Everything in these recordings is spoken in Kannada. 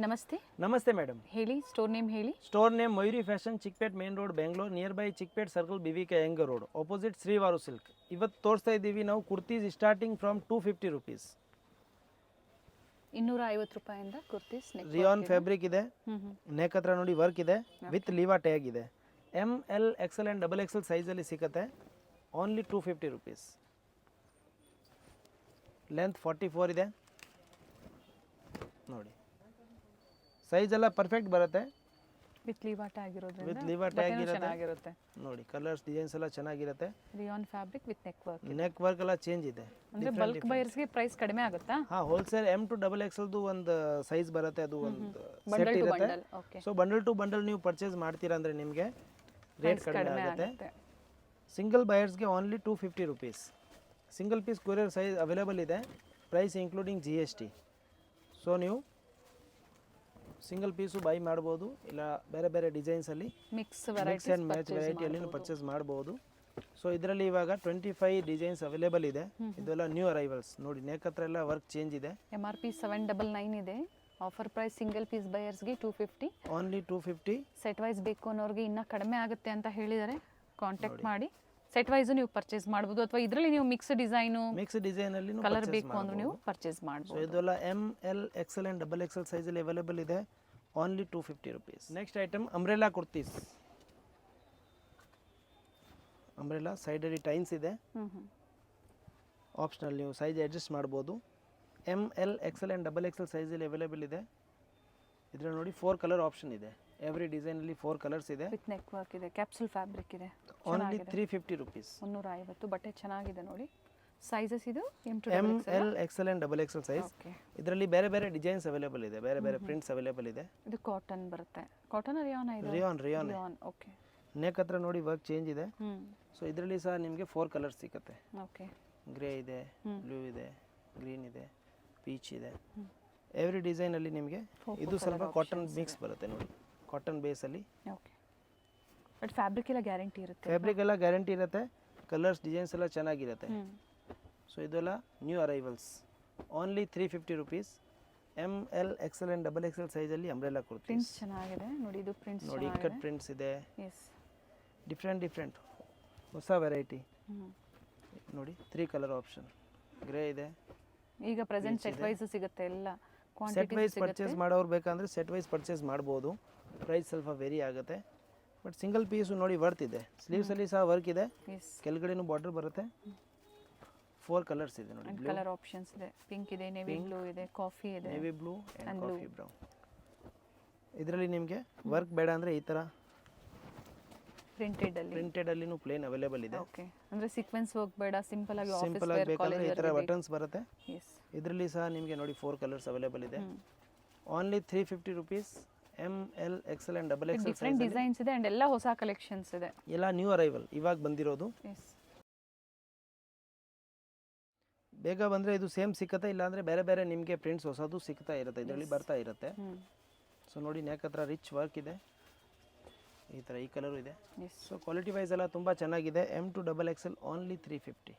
ನಮಸ್ತೆ. ನಮಸ್ತೆ ಮೇಡಮ್. ಹೇಳಿ, ಸ್ಟೋರ್ ನೇಮ್ ಹೇಳಿ. Store name Mayuri fashion, Chickpet main road, Bengaluru. Near by Chickpet circle, BVK Iyengar road, opposite Srivaru silk. ಇವತ್ತು ತೋರಿಸ್ತಾ ಇದ್ದೀವಿ ನಾವು ಕುರ್ತೀಸ್ ಸ್ಟಾರ್ಟಿಂಗ್ ಫ್ರಮ್ 250 ರೂಪೀಸ್. 250 ರೂಪಾಯಿಂದ ಕುರ್ತೀಸ್. ರಿಯಾನ್ ಫ್ಯಾಬ್ರಿಕ್ ಇದೆ. ನೆಕ್ ಹತ್ರ ನೋಡಿ ವರ್ಕ್ ಇದೆ, ವಿತ್ ಲೀವಾ ಟ್ಯಾಗ್ ಇದೆ. ML XL ಆ್ಯಂಡ್ XXL ಸೈಜಲ್ಲಿ ಸಿಗುತ್ತೆ. Only 250 rupees. ಲೆಂತ್ 44 ಇದೆ ನೋಡಿ. ಸೈಜ್ ಎಲ್ಲ ಪರ್ಫೆಕ್ಟ್ ಬರುತ್ತೆ. ವಿತ್ ಲೀವಾ ಟ್ಯಾಗ್ ಇರೋದ್ರಿಂದ ವಿತ್ ಲೀವಾ ಟ್ಯಾಗ್ ಚೆನ್ನಾಗಿರುತ್ತೆ ನೋಡಿ. ಕಲರ್ಸ್ ಡಿಸೈನ್ಸ್ ಎಲ್ಲ ಚೆನ್ನಾಗಿರುತ್ತೆ. Rayon fabric with neck work ಎಲ್ಲ ಚೇಂಜ್ ಇದೆ. ಅಂದ್ರೆ ಬಲ್ಕ್ ಬೈಯರ್ಸ್ ಗೆ ಪ್ರೈಸ್ ಕಡಿಮೆ ಆಗುತ್ತಾ? ಹೋಲ್ಸೇಲ್ M to XXL ಒಂದು ಸೈಜ್ ಬರುತ್ತೆ. ಅದು ಒಂದು ಸೆಟ್ ಇರುತ್ತೆ. ಸೊ ಬಂಡಲ್ ಟು ಬಂಡಲ್ ನೀವು ಪರ್ಚೇಸ್ ಮಾಡ್ತೀರಾ ಅಂದ್ರೆ ನಿಮಗೆ ರೇಟ್ ಕಡಿಮೆ ಆಗುತ್ತೆ. ಸಿಂಗಲ್ ಬೈಯರ್ಸ್ಗೆ only 250 rupees. Single piece courier size available ಇದೆ. Price including GST. ಸೊ ನೀವು ಸಿಂಗಲ್ ಪೀಸು ಬೈ ಮಾಡ್ಬೋದು, ಇಲ್ಲ ಬೇರೆ ಬೇರೆ ಡಿಸೈನ್ಸಲ್ಲಿ ಮಿಕ್ಸ್ ಆ್ಯಂಡ್ ಮ್ಯಾಚ್ ವೆರೈಟಿಯಲ್ಲಿ ಪರ್ಚೇಸ್ ಮಾಡ್ಬೋದು. ಸೊ ಇದರಲ್ಲಿ ಇವಾಗ 25 ಡಿಸೈನ್ಸ್ ಅವೈಲೇಬಲ್ ಇದೆ. ಇದೆಲ್ಲ ನ್ಯೂ ಅರೈವಲ್ಸ್ ನೋಡಿ. ನೆಕ್ ಹತ್ರ ಎಲ್ಲ ವರ್ಕ್ ಚೇಂಜ್ ಇದೆ. MRP 799 ಇದೆ. ಆಫರ್ ಪ್ರೈಸ್ ಸಿಂಗಲ್ ಪೀಸ್ ಬೈಯರ್ಸ್ಗೆ 250. ಓನ್ಲಿ 250. ಸೆಟ್ ವೈಸ್ ಬೇಕು ಅನ್ನೋರಿಗೆ ಇನ್ನೂ ಕಡಿಮೆ ಆಗುತ್ತೆ ಅಂತ ಹೇಳಿದ್ದಾರೆ. ಕಾಂಟ್ಯಾಕ್ಟ್ ಮಾಡಿ ಸೆಟ್ ವೈಸ್ ನೀವು ಪರ್ಚೇಸ್ ಮಾಡ್ಬೋದು, ಅಥವಾ ಇದರಲ್ಲಿ ನೀವು ಮಿಕ್ಸ್ ಡಿಸೈನ್ ಅಲ್ಲಿ ಕಲರ್ ಬೇಕು ಅಂದ್ರೆ ನೀವು ಪರ್ಚೇಸ್ ಮಾಡ್ಬೋದು. ಇದೆಲ್ಲ ML XL ಆ್ಯಂಡ್ XXL ಸೈಜಲ್ಲಿ ಅವೈಲೇಬಲ್ ಇದೆ. Only 250 rupees. Next item umbrella kurtis. Umbrella ಸೈಡಲ್ಲಿ ಟೈನ್ಸ್ ಇದೆ. ಆಪ್ಷನಲ್ ನೀವು ಸೈಜ್ ಅಡ್ಜಸ್ಟ್ ಮಾಡ್ಬೋದು. ML XL ಆ್ಯಂಡ್ XXL ಸೈಜಲ್ಲಿ ಅವೈಲೇಬಲ್ ಇದೆ. ಇದರಲ್ಲಿ ನೋಡಿ 4 ಕಲರ್ ಆಪ್ಷನ್ ಇದೆ. ಎವ್ರಿ ಡಿಸೈನಲ್ಲಿ 4 ಕಲರ್ಸ್ ಇದೆ. ವಿತ್ ನೆಕ್ ವರ್ಕ್ ಇದೆ. ಕ್ಯಾಪ್ಸೂಲ್ ಫ್ಯಾಬ್ರಿಕ್ ಇದೆ. Only 350 rupees. 350. ಬಟ್ಟೆ ಚೆನ್ನಾಗಿದೆ ನೋಡಿ. ಸೈಜಸ್ ಇದು ML XL and XXL size. ಇದರಲ್ಲಿ ಬೇರೆ ಬೇರೆ ಡಿಸೈನ್ಸ್ ಅವೈಲೇಬಲ್ ಇದೆ, ಬೇರೆ ಬೇರೆ ಪ್ರಿಂಟ್ಸ್ ಅವೈಲೇಬಲ್ ಇದೆ. ಇದು ಕಾಟನ್ ಬರುತ್ತೆ. ಕಾಟನ್ ರಿಯಾನ್ ಇದೆ. ರಿಯಾನ್. ಓಕೆ. ನೆಕ್ ಹತ್ರ ನೋಡಿ ವರ್ಕ್ ಚೇಂಜ್ ಇದೆ. ಸೊ ಇದರಲ್ಲಿ ಸಹ ನಿಮಗೆ 4 ಕಲರ್ಸ್ ಸಿಗುತ್ತೆ. ಓಕೆ. ಗ್ರೇ ಇದೆ, ಬ್ಲೂ ಇದೆ, ಗ್ರೀನ್ ಇದೆ, ಪೀಚ್ ಇದೆ. ಎವ್ರಿ ಡಿಸೈನಲ್ಲಿ ನಿಮಗೆ ಇದು ಸ್ವಲ್ಪ ಕಾಟನ್ ಮಿಕ್ಸ್ ಬರುತ್ತೆ ನೋಡಿ. ಕಾಟನ್ ಬೇಸಲ್ಲಿ. ಓಕೆ. ಬಟ್ ಫ್ಯಾಬ್ರಿಕ್ ಎಲ್ಲ ಗ್ಯಾರಂಟಿ ಇರುತ್ತೆ. ಫ್ಯಾಬ್ರಿಕ್ ಎಲ್ಲ ಗ್ಯಾರಂಟಿ ಇರುತ್ತೆ. ಕಲರ್ಸ್ ಡಿಸೈನ್ಸ್ ಎಲ್ಲ ಚೆನ್ನಾಗಿರುತ್ತೆ. ಸೊ ಇದೆಲ್ಲ new arrivals. Only 350 rupees. ML XL and XXL ಸೈಜಲ್ಲಿ ಅಂಬ್ರೆಲಾ ಕುರ್ತೀಸ್. ಪ್ರಿಂಟ್ಸ್ ಚೆನ್ನಾಗಿದೆ ನೋಡಿ. ಇದು ಪ್ರಿಂಟ್ಸ್ ನೋಡಿ, ಇಕ್ಕಟ್ ಪ್ರಿಂಟ್ಸ್ ಇದೆ. ಡಿಫ್ರೆಂಟ್ ಹೊಸ ವೆರೈಟಿ ನೋಡಿ. 3 ಕಲರ್ ಆಪ್ಷನ್. ಗ್ರೇ ಇದೆ. ಈಗ ಪ್ರೆಸೆಂಟ್ ಸೆಟ್ ವೈಸ್ ಸಿಗುತ್ತೆ ಎಲ್ಲ. ಸೆಟ್ ವೈಸ್ ಪರ್ಚೇಸ್ ಮಾಡೋರು ಬೇಕಂದ್ರೆ ಸೆಟ್ ವೈಸ್ ಪರ್ಚೇಸ್ ಮಾಡ್ಬೋದು. ಪ್ರೈಸ್ ಸ್ವಲ್ಪ ವೇರಿ ಆಗುತ್ತೆ. ಬಟ್ ಸಿಂಗಲ್ ಪೀಸು ನೋಡಿ ವರ್ತ್ ಇದೆ. ಸ್ಲೀವ್ಸಲ್ಲಿ ಸಹ ವರ್ಕ್ ಇದೆ. ಕೆಳಗಡೆನೂ ಬಾರ್ಡರ್ ಬರುತ್ತೆ. 4 ಕಲರ್ಸ್ ಇದೆ ನೋಡಿ. ಕಲರ್ ಆಪ್ಷನ್ಸ್ ಇದೆ. ಪಿಂಕ್ ಇದೆ, ನೇವಿ ಬ್ಲೂ ಇದೆ, ಕಾಫಿ ಇದೆ. Navy blue and coffee brown. ಇದರಲ್ಲಿ ನಿಮಗೆ ವರ್ಕ್ ಬೇಡ ಅಂದರೆ ಈ ಥರ ಪ್ರಿಂಟೆಡ್ ಅಲ್ಲಿನೂ ಪ್ಲೇನ್ ಅವೈಲೇಬಲ್ ಇದೆ. ಓಕೆ. ಅಂದ್ರೆ ಸೀಕ್ವೆನ್ಸ್ ವರ್ಕ್ ಬೇಡ, ಸಿಂಪಲ್ ಆಗಿ ಆಫೀಸ್ ವೇರ್ ಬೇಕಾದ್ರೆ ಈ ಥರ ಬಟನ್ಸ್ ಬರುತ್ತೆ. ಇದರಲ್ಲಿ ಸಹ ನಿಮಗೆ ನೋಡಿ 4 ಕಲರ್ಸ್ ಅವೈಲೇಬಲ್ ಇದೆ. Only 350 rupees. ML XL and XXL different designs ಇದೆ ಅಂಡ್ ಎಲ್ಲ ಹೊಸ ಕಲೆಕ್ಷನ್ಸ್ ಇದೆ. ಎಲ್ಲ ನ್ಯೂ ಅರೈವಲ್ ಇವಾಗ ಬಂದಿರೋದು. ಬೇಗ ಬಂದರೆ ಇದು ಸೇಮ್ ಸಿಕ್ಕತ್ತೆ, ಇಲ್ಲಾಂದರೆ ಬೇರೆ ಬೇರೆ ನಿಮಗೆ ಪ್ರಿಂಟ್ಸ್ ಹೊಸದು ಸಿಗ್ತಾ ಇರುತ್ತೆ, ಇದರಲ್ಲಿ ಬರ್ತಾ ಇರುತ್ತೆ. ಸೊ ನೋಡಿ, ನೆಕ್ ಹತ್ರ ರಿಚ್ ವರ್ಕ್ ಇದೆ. ಈ ಥರ ಈ ಕಲರು ಇದೆ. ಸೊ ಕ್ವಾಲಿಟಿ ವೈಸ್ ಎಲ್ಲ ತುಂಬ ಚೆನ್ನಾಗಿದೆ. M to XXL only 350.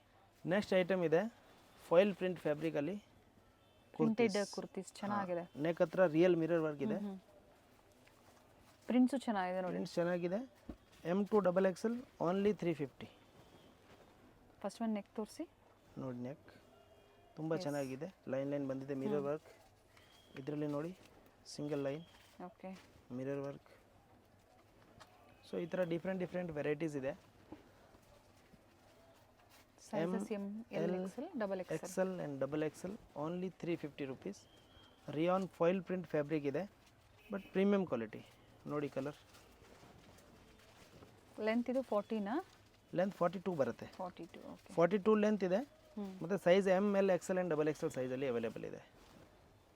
Next item ಇದೆ ಫಾಯಿಲ್ ಪ್ರಿಂಟ್ ಫ್ಯಾಬ್ರಿಕಲ್ಲಿ ಕುರ್ತೀಸ್. ಚೆನ್ನಾಗಿದೆ. ನೆಕ್ ಹತ್ರ ರಿಯಲ್ ಮಿರರ್ ವರ್ಕ್ ಇದೆ. ಪ್ರಿಂಟ್ಸು ಚೆನ್ನಾಗಿದೆ ನೋಡಿ. ಪ್ರಿಂಟ್ಸ್ ಚೆನ್ನಾಗಿದೆ. M to XXL only 350. First one neck ತೋರಿಸಿ ನೋಡಿ. ನೆಕ್ ತುಂಬ ಚೆನ್ನಾಗಿದೆ. ಲೈನ್ ಬಂದಿದೆ. ಮಿರರ್ ವರ್ಕ್ ಇದರಲ್ಲಿ ನೋಡಿ. Single line. Okay. Mirror work. So ಈ ಥರ ಡಿಫ್ರೆಂಟ್ ವೆರೈಟೀಸ್ ಇದೆ. ML XL and XXL only 350 rupees. Rayon foil print fabric ಇದೆ, ಬಟ್ ಪ್ರೀಮಿಯಂ ಕ್ವಾಲಿಟಿ ನೋಡಿ. ಕಲರ್ ಲೆಂತ್ ಇದು 40ನಾ? ಲೆಂತ್ 42 ಬರುತ್ತೆ. 42 ಲೆಂತ್ ಇದೆ. ಮತ್ತು size ML XL and XXL ಸೈಜಲ್ಲಿ ಅವೈಲೇಬಲ್ ಇದೆ.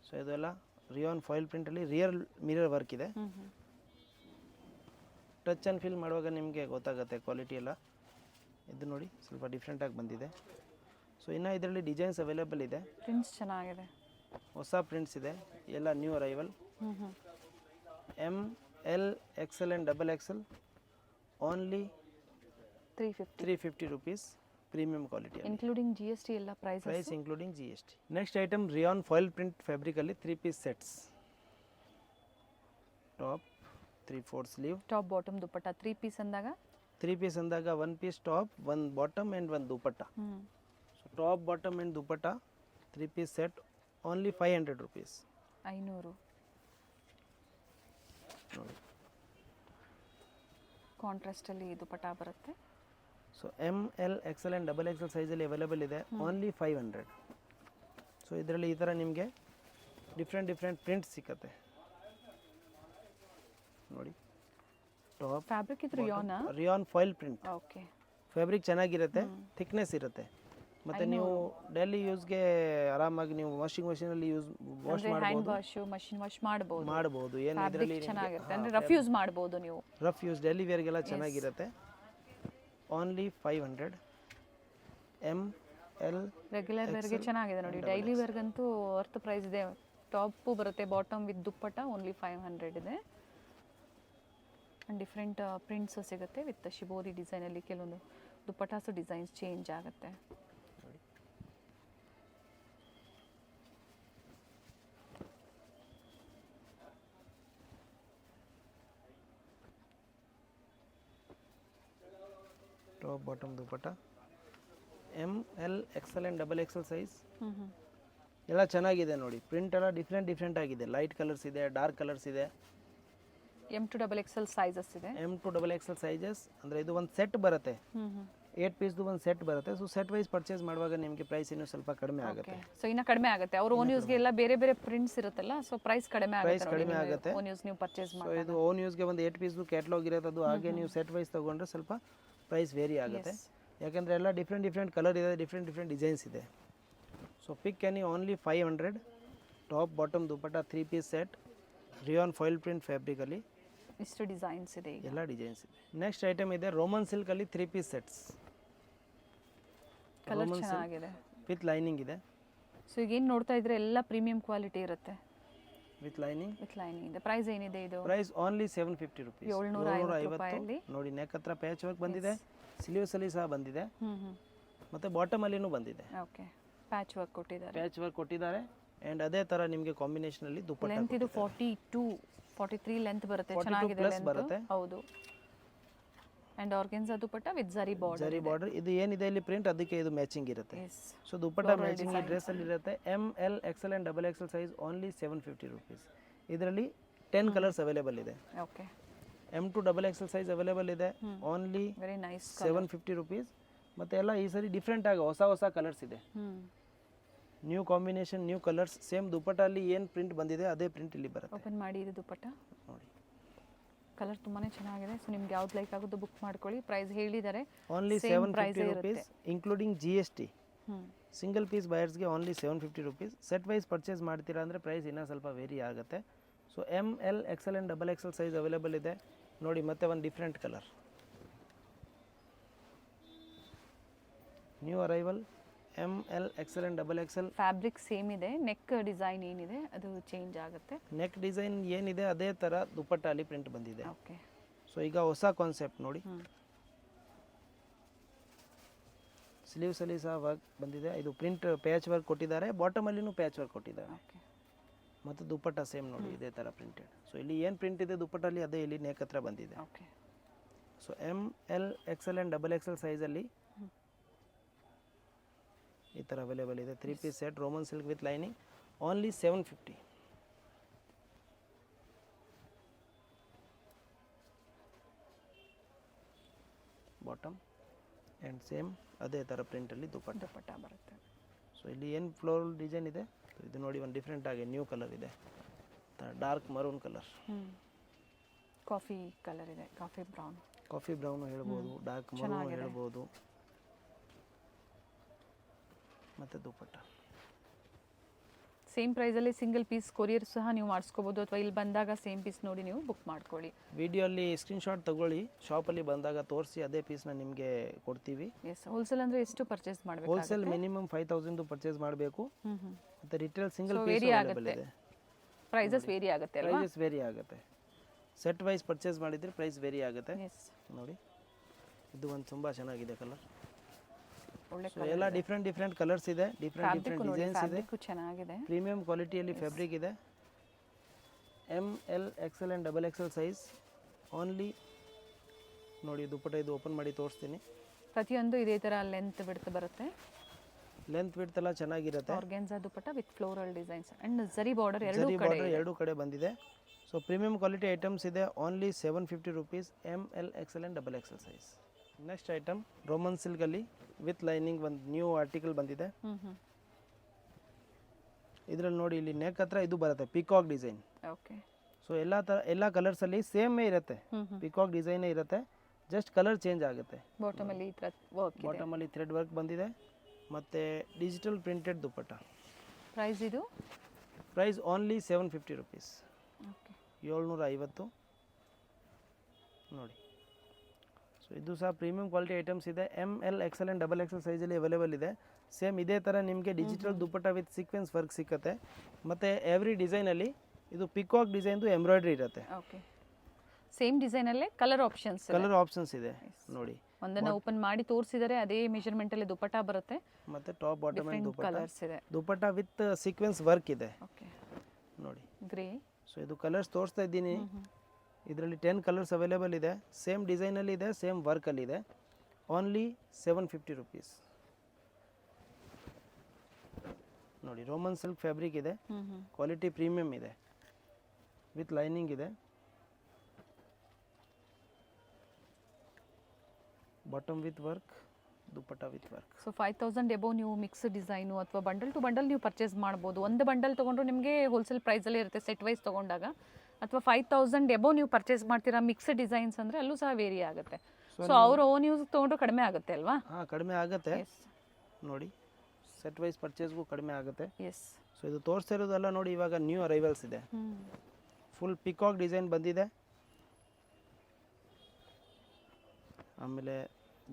ಸೊ ಇದೆಲ್ಲ ರಿಯಾನ್ ಫಾಯಿಲ್ ಪ್ರಿಂಟಲ್ಲಿ ರಿಯಲ್ ಮಿರರ್ ವರ್ಕ್ ಇದೆ. ಟಚ್ ಆ್ಯಂಡ್ ಫೀಲ್ ಮಾಡುವಾಗ ನಿಮಗೆ ಗೊತ್ತಾಗುತ್ತೆ ಕ್ವಾಲಿಟಿ ಎಲ್ಲ. ಇದು ನೋಡಿ, ಸ್ವಲ್ಪ ಡಿಫ್ರೆಂಟಾಗಿ ಬಂದಿದೆ. ಸೊ ಇನ್ನು ಇದರಲ್ಲಿ ಡಿಸೈನ್ಸ್ ಅವೈಲೇಬಲ್ ಇದೆ. ಪ್ರಿಂಟ್ಸ್ ಚೆನ್ನಾಗಿದೆ. ಹೊಸ ಪ್ರಿಂಟ್ಸ್ ಇದೆ. ಎಲ್ಲ new arrival. ML XL and XXL only 350 rupees. Premium quality including GST ಎಲ್ಲ price including GST. Next item rayon foil print ಫ್ಯಾಬ್ರಿಕಲ್ಲಿ 3 piece sets. Top 3/4 sleeve. Top bottom dupatta 3 piece ಅಂದಾಗ 3 ಪೀಸ್ ಅಂದಾಗ 1 piece top, 1 bottom and 1 dupatta. So top bottom and dupatta 3 piece set only 500 rupees. 500. ನೋಡಿ. ಕಾಂಟ್ರಾಸ್ಟಲ್ಲಿ ದುಪ್ಪಟ್ಟ ಬರುತ್ತೆ. So M L XL and double XL ಸೈಜಲ್ಲಿ ಅವೈಲೇಬಲ್ ಇದೆ, ಓನ್ಲಿ 500. ಸೊ ಇದರಲ್ಲಿ ಈ ಥರ ನಿಮಗೆ ಡಿಫ್ರೆಂಟ್ ಪ್ರಿಂಟ್ಸ್ ಸಿಕ್ಕತ್ತೆ ನೋಡಿ. ಟಾಪ್ ಫ್ಯಾಬ್ರಿಕ್ ಇದು rayon foil print. Okay. Fabric ಚೆನ್ನಾಗಿರುತ್ತೆ, ಥಿಕ್ನೆಸ್ ಇರುತ್ತೆ. ಮತ್ತು ನೀವು ಡೈಲಿ ಯೂಸ್ಗೆ ಆರಾಮಾಗಿ ನೀವು ವಾಷಿಂಗ್ ಮಷೀನಲ್ಲಿ wash hand wash, machine wash ಮಾಡ್ಬೋದು. ಏನು ಇದರಲ್ಲಿ ಚೆನ್ನಾಗಿರುತ್ತೆ, ಅಂದರೆ ರಫ್ ಯೂಸ್ ಮಾಡ್ಬೋದು ನೀವು. ರಫ್ ಯೂಸ್ ಡೈಲಿ ವೇರ್ಗೆಲ್ಲ ಚೆನ್ನಾಗಿರುತ್ತೆ. ಓನ್ಲಿ 500. ಎಮ್ ಎಲ್ ರೆಗ್ಯುಲರ್ ವೇರ್ಗೆ ಚೆನ್ನಾಗಿದೆ ನೋಡಿ. ಡೈಲಿ ವೇರ್ಗಂತೂ ವರ್ತ್ ಪ್ರೈಸ್ ಇದೆ. ಟಾಪು ಬರುತ್ತೆ, ಬಾಟಮ್ ವಿತ್ ದುಪ್ಪಟ್ಟ ಓನ್ಲಿ 500 ಇದೆ. ಆ್ಯಂಡ್ ಡಿಫ್ರೆಂಟ್ ಪ್ರಿಂಟ್ಸು ಸಿಗುತ್ತೆ ವಿತ್ ಶಿಬೋರಿ ಡಿಸೈನಲ್ಲಿ. ಕೆಲವೊಂದು ದುಪ್ಪಟ್ಟಾಸು ಡಿಸೈನ್ಸ್ ಚೇಂಜ್ ಆಗುತ್ತೆ. Top bottom dupatta M L XL and double XL size ಎಲ್ಲ ಚೆನ್ನಾಗಿದೆ ನೋಡಿ. ಪ್ರಿಂಟ್ ಎಲ್ಲ ಡಿಫ್ರೆಂಟ್ ಆಗಿದೆ. ಲೈಟ್ ಕಲರ್ಸ್ ಇದೆ, ಡಾರ್ಕ್ ಕಲರ್ಸ್ ಇದೆ. M2XXL ಸೈಜಸ್ ಇದೆ. M2XXL ಸೈಜಸ್ ಅಂದರೆ ಇದು ಒಂದು ಸೆಟ್ ಬರುತ್ತೆ, 8 ಪೀಸ್ದು ಒಂದು ಸೆಟ್ ಬರುತ್ತೆ. ಸೊ ಸೆಟ್ ವೈಸ್ ಪರ್ಚೇಸ್ ಮಾಡುವಾಗ ನಿಮಗೆ ಪ್ರೈಸ್ ಇನ್ನೂ ಸ್ವಲ್ಪ ಕಡಿಮೆ ಆಗುತ್ತೆ. ಸೊ ಇನ್ನು ಕಡಿಮೆ ಆಗುತ್ತೆ. ಅವ್ರ ಓನ್ ಯೂಸ್ಗೆ ಎಲ್ಲ ಬೇರೆ ಪ್ರಿಂಟ್ಸ್ ಇರುತ್ತಲ್ಲ, ಸೊ ಪ್ರೈಸ್ ಕಡಿಮೆ ಆಗುತ್ತೆ. ಓನ್ ಯೂಸ್ ನೀವು ಪರ್ಚೇಸ್ ಸೊ ಇದು ಓನ್ ಯೂಸ್ಗೆ ಒಂದು 8 ಪೀಸ್ದು ಕ್ಯಾಟ್ಲಾಗ್ ಇರುತ್ತೆ. ಅದು ಹಾಗೆ ನೀವು ಸೆಟ್ ವೈಸ್ ತೊಗೊಂಡ್ರೆ ಸ್ವಲ್ಪ ಪ್ರೈಸ್ ವೇರಿ ಆಗುತ್ತೆ. ಯಾಕಂದರೆ ಎಲ್ಲ ಡಿಫ್ರೆಂಟ್ ಕಲರ್ ಇದೆ, ಡಿಫ್ರೆಂಟ್ ಡಿಸೈನ್ಸ್ ಇದೆ. So pick any only 500. Top bottom dupatta 3 piece set, rayon foil print ಫ್ಯಾಬ್ರಿಕಲ್ಲಿ ಇಷ್ಟು ಡಿಸೈನ್ಸ್ ಇದೆ. ಎಲ್ಲ ಡಿಸೈನ್ಸ್ ಇದೆ. ನೆಕ್ಸ್ಟ್ ಐಟಮ್ ಇದೆ ರೋಮನ್ ಸಿಲ್ಕಲ್ಲಿ 3 ಪೀಸ್ ಸೆಟ್ಸ್. ಕಲರ್ ಚೆನ್ನಾಗಿದೆ, ವಿತ್ ಲೈನಿಂಗ್ ಇದೆ. ಸೊ ಈಗ ಏನು ನೋಡ್ತಾ ಇದ್ರೆ ಎಲ್ಲ ಪ್ರೀಮಿಯಂ ಕ್ವಾಲಿಟಿ ಇರುತ್ತೆ ವಿತ್ ಲೈನಿಂಗ್ ಇದೆ. ಪ್ರೈಸ್ ಏನಿದೆ ಇದು? Price only 750 rupees. 750 ನೋಡಿ. ನೆಕ್ ಹತ್ರ ಪ್ಯಾಚ್ ವರ್ಕ್ ಬಂದಿದೆ, ಸ್ಲೀವ್ಸ್ ಅಲ್ಲಿ ಸಹ ಬಂದಿದೆ, ಮತ್ತೆ ಬಾಟಮ್ ಅಲ್ಲಿನೂ ಬಂದಿದೆ. ಓಕೆ, ಪ್ಯಾಚ್ ವರ್ಕ್ ಕೊಟ್ಟಿದ್ದಾರೆ. ಅಂಡ್ ಅದೇ ತರ ನಿಮಗೆ ಕಾಂಬಿನೇಷನ್ ಅಲ್ಲಿ ದುಪ್ಪಟ್ಟ. ಲೆಂತ್ ಇದು 43 ಲೆಂತ್ ಬರುತ್ತೆ, ಚೆನ್ನಾಗಿದೆ ಲೆಂತ್ ಬರುತ್ತೆ. ಹೌದು. ಅಂಡ್ ಆರ್ಗೆನ್ಜಾ ದುಪ್ಪಟ್ಟ ವಿತ್ ಜರಿ ಬಾರ್ಡರ್. ಇದು ಏನಿದೆ ಇಲ್ಲಿ ಪ್ರಿಂಟ್, ಅದಕ್ಕೆ ಇದು ಮ್ಯಾಚಿಂಗ್ ಇರುತ್ತೆ. ಸೊ ದುಪ್ಪಟ್ಟ ಮ್ಯಾಚಿಂಗ್ ಈ ಡ್ರೆಸ್ ಅಲ್ಲಿ ಇರುತ್ತೆ. M L Excel and double XL size only 750 rupees. ಇದರಲ್ಲಿ 10 ಕಲರ್ಸ್ ಅವೈಲೇಬಲ್ ಇದೆ. ಓಕೆ. M2XXL ಸೈಜ್ ಅವೈಲೇಬಲ್ ಇದೆ, ಓನ್ಲಿ ವೆರಿ ನೈಸ್ 750 rupees. ಮತ್ತೆ ಎಲ್ಲ ಈ ಸರಿ ಡಿಫ್ರೆಂಟ್ ಆಗಿ ಹೊಸ ಕಲರ್ಸ್ ಇದೆ. New combination, new colours. Same dupatta ಅಲ್ಲಿ ಏನು ಪ್ರಿಂಟ್ ಬಂದಿದೆ ಅದೇ ಪ್ರಿಂಟ್ ಇಲ್ಲಿ ಬರುತ್ತೆ. ಓಪನ್ ಮಾಡಿ ಇದು ದುಪ್ಪಟ್ಟ ನೋಡಿ. ಕಲರ್ ತುಂಬಾನೇ ಚೆನ್ನಾಗಿದೆ. ಸೊ ನಿಮ್ಗೆ ಯಾವ್ದು ಲೈಕ್ ಆಗುತ್ತೋ ಬುಕ್ ಮಾಡ್ಕೊಳ್ಳಿ. ಪ್ರೈಸ್ ಹೇಳಿದ್ದಾರೆ only 750 rupees including GST. Single piece ಬಯರ್ಸ್ಗೆ only 750 rupees. Set wise purchase ಮಾಡ್ತೀರಾ ಅಂದರೆ ಪ್ರೈಸ್ ಇನ್ನೂ ಸ್ವಲ್ಪ ವೇರಿ ಆಗುತ್ತೆ. So ML XL and double XL size available ಇದೆ ನೋಡಿ. ಮತ್ತೆ ಒಂದು different colour, new arrival ML XL and double XL. Fabric same ಇದೆ, ನೆಕ್ ಡಿಸೈನ್ ಏನಿದೆ ಅದು ಚೇಂಜ್ ಆಗುತ್ತೆ. ನೆಕ್ ಡಿಸೈನ್ ಏನಿದೆ ಅದೇ ಥರ ದುಪ್ಪಟ್ಟ ಅಲ್ಲಿ ಪ್ರಿಂಟ್ ಬಂದಿದೆ. ಓಕೆ. ಸೊ ಈಗ ಹೊಸ ಕಾನ್ಸೆಪ್ಟ್ ನೋಡಿ. ಸ್ಲೀವ್ಸ್ ಅಲ್ಲಿ ಸಹ ವರ್ಕ್ ಬಂದಿದೆ. ಇದು ಪ್ರಿಂಟ್ ಪ್ಯಾಚ್ ವರ್ಕ್ ಕೊಟ್ಟಿದ್ದಾರೆ, ಬಾಟಮ್ ಅಲ್ಲಿನೂ ಪ್ಯಾಚ್ ವರ್ಕ್ ಕೊಟ್ಟಿದ್ದಾರೆ. ಓಕೆ. ಮತ್ತು ದುಪ್ಪಟ್ಟ ಸೇಮ್ ನೋಡಿ ಇದೇ ಥರ ಪ್ರಿಂಟೆಡ್. ಸೊ ಇಲ್ಲಿ ಏನು ಪ್ರಿಂಟ್ ಇದೆ ದುಪ್ಪಟ್ಟಲ್ಲಿ ಅದೇ ಇಲ್ಲಿ ನೆಕ್ ಹತ್ರ ಬಂದಿದೆ. Okay. So ML XL and double XL ಸೈಜಲ್ಲಿ ಈ ಥರ ಅವೈಲೇಬಲ್ ಇದೆ. 3 piece set Roman silk with lining only 750. Bottom and same ಅದೇ ಥರ ಪ್ರಿಂಟಲ್ಲಿ ದುಪ್ಪಟ್ಟ ಬರುತ್ತೆ. ಸೊ ಇಲ್ಲಿ ಏನು ಫ್ಲೋರಲ್ ಡಿಸೈನ್ ಇದೆ ಇದು ನೋಡಿ, ಒಂದು ಡಿಫ್ರೆಂಟ್ ಆಗಿ ನ್ಯೂ ಕಲರ್ ಇದೆ, dark maroon colour. Coffee colour ಇದೆ, ಕಾಫಿ ಬ್ರೌನ್ ಹೇಳ್ಬೋದು, ಡಾರ್ಕ್ ಮರೂನ್ ಹೇಳ್ಬೋದು. ಮತ್ತು ದುಪ್ಪಟ್ಟ ಸೇಮ್ ಪ್ರೈಸಲ್ಲಿ ಸಿಂಗಲ್ ಪೀಸ್ ಕೊರಿಯರ್ ಸಹ ನೀವು ಮಾಡಿಸ್ಕೋಬೋದು, ಅಥವಾ ಇಲ್ಲಿ ಬಂದಾಗ ಸೇಮ್ ಪೀಸ್ ನೋಡಿ ನೀವು ಬುಕ್ ಮಾಡ್ಕೊಳ್ಳಿ. ವಿಡಿಯೋಲ್ಲಿ ಸ್ಕ್ರೀನ್ಶಾಟ್ ತಗೊಳ್ಳಿ, ಶಾಪಲ್ಲಿ ಬಂದಾಗ ತೋರಿಸಿ ಅದೇ ಪೀಸ್ನ ನಿಮಗೆ ಕೊಡ್ತೀವಿ. ಎಸ್. ಹೋಲ್ಸೇಲ್ ಅಂದರೆ ಎಷ್ಟು ಪರ್ಚೇಸ್ ಮಾಡಬೇಕು? ಹೋಲ್ಸೇಲ್ ಮಿನಿಮಮ್ 5000 ಪರ್ಚೇಸ್ ಮಾಡಬೇಕು. ಮತ್ತು ರಿಟೇಲ್ ಸಿಂಗಲ್ ಪೀಸ್ ಅವೈಲೇಬಲ್ ಇದೆ. ಪ್ರೈಸಸ್ ವೇರಿ ಆಗುತ್ತೆ ಅಲ್ವಾ? ಪ್ರೈಸಸ್ ವೇರಿ ಆಗುತ್ತೆ. ಸೆಟ್ ವೈಸ್ ಪರ್ಚೇಸ್ ಮಾಡಿದರೆ ಪ್ರೈಸ್ ವೇರಿ ಆಗುತ್ತೆ. ನೋಡಿ, ಇದು ಒಂದು ತುಂಬ ಚೆನ್ನಾಗಿದೆ ಕಲರ್. ಎಲ್ಲ ಡಿಫ್ರೆಂಟ್ ಕಲರ್ಸ್ ಇದೆ, ಡಿಫ್ರೆಂಟ್ ಡಿಸೈನ್ಸ್ ಇದೆ, ಚೆನ್ನಾಗಿದೆ. ಪ್ರೀಮಿಯಂ ಕ್ವಾಲಿಟಿಯಲ್ಲಿ ಫ್ಯಾಬ್ರಿಕ್ ಇದೆ. M L XL and double XL size only. ನೋಡಿ ದುಪ್ಪಟ್ಟ ಇದು ಓಪನ್ ಮಾಡಿ ತೋರಿಸ್ತೀನಿ. ಪ್ರತಿಯೊಂದು ಇದೇ ಥರ ಲೆಂತ್ ಬಿಡ್ತು ಬರುತ್ತೆ. ಲೆಂತ್ ಬಿಡ್ತ್ ಎಲ್ಲ ಚೆನ್ನಾಗಿರುತ್ತೆ. Organza dupatta with floral designs and zari border ಎರಡೂ ಕಡೆ ಬಂದಿದೆ. ಸೊ ಪ್ರೀಮಿಯಂ ಕ್ವಾಲಿಟಿ ಐಟಮ್ಸ್ ಇದೆ. Only 750 rupees. M L XL and double XL size. Next item roman ಸಿಲ್ಕಲ್ಲಿ ವಿತ್ ಲೈನಿಂಗ್ ಒಂದು ನ್ಯೂ ಆರ್ಟಿಕಲ್ ಬಂದಿದೆ. ಇದರಲ್ಲಿ ನೋಡಿ ಇಲ್ಲಿ ನೆಕ್ ಹತ್ರ ಇದು ಬರುತ್ತೆ ಪಿಕಾಕ್ ಡಿಸೈನ್. ಓಕೆ. ಸೊ ಎಲ್ಲ ಕಲರ್ಸಲ್ಲಿ ಸೇಮೇ ಇರುತ್ತೆ, ಪಿಕಾಕ್ ಡಿಸೈನೇ ಇರುತ್ತೆ, ಜಸ್ಟ್ ಕಲರ್ ಚೇಂಜ್ ಆಗುತ್ತೆ. ಬಾಟಮಲ್ಲಿ ಈ ಥರ ವರ್ಕ್ ಇದೆ. ಬಾಟಮಲ್ಲಿ ಥ್ರೆಡ್ ವರ್ಕ್ ಬಂದಿದೆ ಮತ್ತು ಡಿಜಿಟಲ್ ಪ್ರಿಂಟೆಡ್ ದುಪ್ಪಟ್ಟ. ಪ್ರೈಸ್ ಇದು? Price only 750 rupees. ಓಕೆ. 750 ನೋಡಿ. ಸೊ ಇದು ಸಹ ಪ್ರೀಮಿಯಂ ಕ್ವಾಲಿಟಿ ಐಟಮ್ಸ್ ಇದೆ. M L XL and double XL ಸೈಜಲ್ಲಿ ಅವೈಲೇಬಲ್ ಇದೆ. ಸೇಮ್ ಇದೇ ಥರ ನಿಮಗೆ digital dupatta with sequins work ಸಿಕ್ಕತ್ತೆ. ಮತ್ತು ಎವ್ರಿ ಡಿಸೈನಲ್ಲಿ ಇದು ಪಿಕಾಕ್ ಡಿಸೈನ್ದು ಎಂಬ್ರಾಯ್ಡ್ರಿ ಇರುತ್ತೆ. ಓಕೆ. ಸೇಮ್ ಡಿಸೈನಲ್ಲೇ ಕಲರ್ ಆಪ್ಷನ್ಸ್ ಇದೆ ನೋಡಿ. ಒಂದನ್ನು ಓಪನ್ ಮಾಡಿ ತೋರಿಸಿದರೆ ಅದೇ ಮೆಜರ್ಮೆಂಟಲ್ಲಿ ದುಪ್ಪಟ್ಟ ಬರುತ್ತೆ. ಮತ್ತು ಟಾಪ್ ಬಾಟಮ್ ಆ್ಯಂಡ್ ಕಲರ್ಸ್ ಇದೆ. ದುಪ್ಪಟ್ಟ ವಿತ್ ಸೀಕ್ವೆನ್ಸ್ ವರ್ಕ್ ಇದೆ. ಓಕೆ. ನೋಡಿ ಗ್ರೇ. ಸೊ ಇದು ಕಲರ್ಸ್ ತೋರಿಸ್ತಾ ಇದ್ದೀನಿ. ಇದರಲ್ಲಿ 10 ಕಲರ್ಸ್ ಅವೈಲೇಬಲ್ ಇದೆ. ಸೇಮ್ ಡಿಸೈನಲ್ಲಿ ಇದೆ, ಸೇಮ್ ವರ್ಕಲ್ಲಿ ಇದೆ. Only 750 rupees. ನೋಡಿ ರೋಮನ್ ಸಿಲ್ಕ್ ಫ್ಯಾಬ್ರಿಕ್ ಇದೆ, ಕ್ವಾಲಿಟಿ ಪ್ರೀಮಿಯಂ ಇದೆ, ವಿತ್ ಲೈನಿಂಗ್ ಇದೆ. Bottom with work, dupatta with work. So 5000 above ನೀವು ಮಿಕ್ಸ್ ಡಿಸೈನು ಅಥವಾ ಬಂಡಲ್ ಟು ಬಂಡಲ್ ನೀವು ಪರ್ಚೇಸ್ ಮಾಡ್ಬೋದು. ಒಂದು ಬಂಡಲ್ ತೊಗೊಂಡ್ರು ನಿಮಗೆ ಹೋಲ್ಸೇಲ್ ಪ್ರೈಸಲ್ಲೇ ಇರುತ್ತೆ ಸೆಟ್ ವೈಸ್ ತೊಗೊಂಡಾಗ. ಅಥವಾ 5000 ಎಬೋ ನೀವು ಪರ್ಚೇಸ್ ಮಾಡ್ತೀರಾ ಮಿಕ್ಸ್ ಡಿಸೈನ್ಸ್ ಅಂದರೆ ಅಲ್ಲೂ ಸಹ ವೇರಿ ಆಗುತ್ತೆ. ಸೊ ಅವ್ರು ಓನ್ ಯೂಸ್ ತೊಗೊಂಡ್ರು ಕಡಿಮೆ ಆಗುತ್ತೆ ಅಲ್ವಾ? ಹಾಂ, ಕಡಿಮೆ ಆಗುತ್ತೆ. ನೋಡಿ ಸೆಟ್ ವೈಸ್ ಪರ್ಚೇಸ್ಗೂ ಕಡಿಮೆ ಆಗುತ್ತೆ. ಎಸ್. ಸೊ ಇದು ತೋರಿಸ್ತಾ ಇರೋದೆಲ್ಲ ನೋಡಿ ಇವಾಗ ನ್ಯೂ ಅರೈವಲ್ಸ್ ಇದೆ. ಫುಲ್ ಪಿಕಾಕ್ ಡಿಸೈನ್ ಬಂದಿದೆ. ಆಮೇಲೆ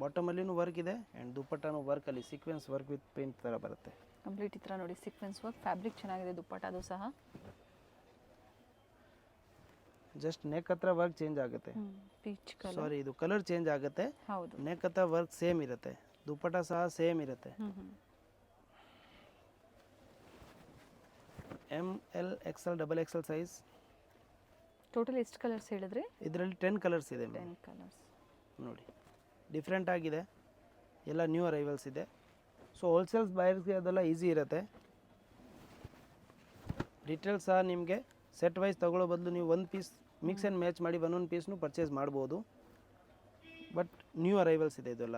ಬಾಟಮಲ್ಲಿನೂ ವರ್ಕ್ ಇದೆ ಆ್ಯಂಡ್ ದುಪ್ಪಟ್ಟನೂ ವರ್ಕಲ್ಲಿ ಸೀಕ್ವೆನ್ಸ್ ವರ್ಕ್ ವಿತ್ ಪ್ರಿಂಟ್ ಥರ ಬರುತ್ತೆ. ಕಂಪ್ಲೀಟ್ ಈ ಥರ ನೋಡಿ ಸೀಕ್ವೆನ್ಸ್ ವರ್ಕ್. ಫ್ಯಾಬ್ರಿಕ್ ಚೆನ್ನಾಗಿದೆ ದುಪ್ಪಟ್ಟ ಅದು ಸಹ. ಜಸ್ಟ್ ನೆಕ್ ಹತ್ರ ವರ್ಕ್ ಚೇಂಜ್ ಆಗುತ್ತೆ. Peach colour. ಸಾರಿ, ಇದು ಕಲರ್ ಚೇಂಜ್ ಆಗುತ್ತೆ. ಹೌದು. ನೆಕ್ ಹತ್ರ ವರ್ಕ್ ಸೇಮ್ ಇರುತ್ತೆ, ದುಪ್ಪಟ್ಟ ಸಹ ಸೇಮ್ ಇರುತ್ತೆ. M L XL double XL size. Total ಎಷ್ಟು ಕಲರ್ಸ್ ಹೇಳಿದ್ರಿ? ಇದರಲ್ಲಿ 10 ಕಲರ್ಸ್ ಇದೆ. 10 ಕಲರ್ಸ್ ನೋಡಿ, ಡಿಫ್ರೆಂಟ್ ಆಗಿದೆ, ಎಲ್ಲ ನ್ಯೂ ಅರೈವಲ್ಸ್ ಇದೆ. ಸೊ ಹೋಲ್ಸೇಲ್ಸ್ ಬಯರ್ಸ್ಗೆ ಅದೆಲ್ಲ ಈಸಿ ಇರುತ್ತೆ. ರಿಟೇಲ್ ಸಹ ನಿಮಗೆ ಸೆಟ್ ವೈಸ್ ತೊಗೊಳ್ಳೋ ಬದಲು ನೀವು ಒಂದು ಪೀಸ್ ಮಿಕ್ಸ್ ಆ್ಯಂಡ್ ಮ್ಯಾಚ್ ಮಾಡಿ ಒಂದೊಂದು ಪೀಸ್ನು ಪರ್ಚೇಸ್ ಮಾಡ್ಬೋದು. ಬಟ್ ನ್ಯೂ ಅರೈವಲ್ಸ್ ಇದೆ ಇದೆಲ್ಲ.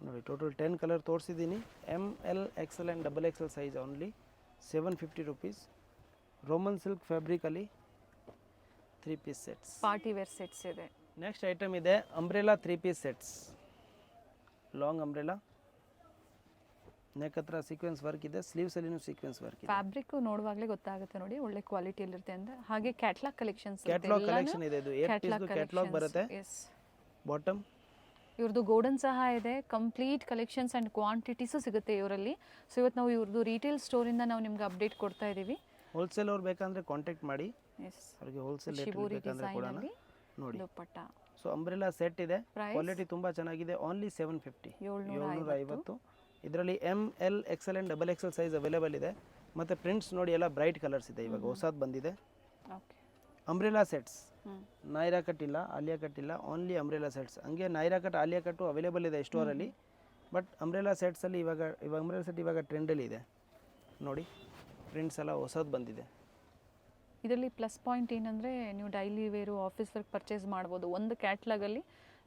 ನೋಡಿ ಟೋಟಲ್ 10 ಕಲರ್ ತೋರಿಸಿದ್ದೀನಿ. M L XL and double XL size only 750 rupees. Roman silk ಫ್ಯಾಬ್ರಿಕಲ್ಲಿ 3 piece sets, party wear sets ಇದೆ. ನೆಕ್ಸ್ಟ್ ಐಟಮ್ ಇದೆ umbrella 3 piece sets. Long umbrella, neck ಹತ್ರ ಸೀಕ್ವೆನ್ಸ್ ವರ್ಕ್ ಇದೆ, ಸ್ಲೀವ್ಸಲ್ಲಿನೂ ಸೀಕ್ವೆನ್ಸ್ ವರ್ಕ್ ಇದೆ. ಫ್ಯಾಬ್ರಿಕ್ ನೋಡುವಾಗಲೇ ಗೊತ್ತಾಗುತ್ತೆ ನೋಡಿ ಒಳ್ಳೆ ಕ್ವಾಲಿಟಿಯಲ್ಲಿರುತ್ತೆ ಅಂತ. ಹಾಗೆ ಕ್ಯಾಟ್ಲಾಗ್ ಕಲೆಕ್ಷನ್ಸ್ ಕಲೆಕ್ಷನ್ ಇದೆ. ಇದು 8 ಪೀಸ್ ಕ್ಯಾಟ್ಲಾಗ್ ಬರುತ್ತೆ. ಬಾಟಮ್ ಇವ್ರದ್ದು ಗೋಲ್ಡನ್ ಸಹ ಇದೆ. ಕಂಪ್ಲೀಟ್ ಕಲೆಕ್ಷನ್ಸ್ ಆ್ಯಂಡ್ ಕ್ವಾಂಟಿಟೀಸು ಸಿಗುತ್ತೆ ಇವರಲ್ಲಿ. ಸೊ ಇವತ್ತು ನಾವು ಇವ್ರದ್ದು ರಿಟೇಲ್ ಸ್ಟೋರಿಂದ ನಾವು ನಿಮ್ಗೆ ಅಪ್ಡೇಟ್ ಕೊಡ್ತಾ ಇದ್ದೀವಿ. ಹೋಲ್ಸೇಲ್ ಅವ್ರು ಬೇಕಂದ್ರೆ ಕಾಂಟ್ಯಾಕ್ಟ್ ಮಾಡಿ. ಎಸ್, ಅವ್ರಿಗೆ ಹೋಲ್ಸೇಲ್ ರೇಟ್ ಶಿವೂರಿ ಬೇಕಂದ್ರೆ ಕೊಡೋಣ. ನೋಡಿ ದುಪ್ಪಟ್ಟ. ಸೊ ಅಂಬ್ರೆಲಾ ಸೆಟ್ ಇದೆ, ಕ್ವಾಲಿಟಿ ತುಂಬ ಚೆನ್ನಾಗಿದೆ. ಓನ್ಲಿ 750, 750. ಇದರಲ್ಲಿ M L XL and double XL size available ಇದೆ. ಮತ್ತು ಪ್ರಿಂಟ್ಸ್ ನೋಡಿ ಎಲ್ಲ ಬ್ರೈಟ್ ಕಲರ್ಸ್ ಇದೆ, ಇವಾಗ ಹೊಸದು ಬಂದಿದೆ. ಅಂಬ್ರೆಲಾ ಸೆಟ್ಸ್, ನೈರಾ ಕಟ್ ಇಲ್ಲ, ಆಲಿಯಾ ಕಟ್ ಇಲ್ಲ, ಓನ್ಲಿ ಅಂಬ್ರೆಲಾ ಸೆಟ್ಸ್. ಹಂಗೆ ನೈರಾ ಕಟ್, ಆಲಿಯಾ ಕಟ್ಟು ಅವೈಲೇಬಲ್ ಇದೆ ಸ್ಟೋರಲ್ಲಿ. ಬಟ್ ಅಂಬ್ರೆಲಾ ಸೆಟ್ಸಲ್ಲಿ ಇವಾಗ ಅಂಬ್ರೆಲಾ ಸೆಟ್ ಇವಾಗ ಟ್ರೆಂಡಲ್ಲಿ ಇದೆ. ನೋಡಿ ಪ್ರಿಂಟ್ಸ್ ಎಲ್ಲ ಹೊಸದು ಬಂದಿದೆ. ಇದರಲ್ಲಿ ಪ್ಲಸ್ ಪಾಯಿಂಟ್ ಏನಂದರೆ ನೀವು daily wear office work purchase ಮಾಡ್ಬೋದು. ಒಂದು ಕ್ಯಾಟ್ಲಾಗಲ್ಲಿ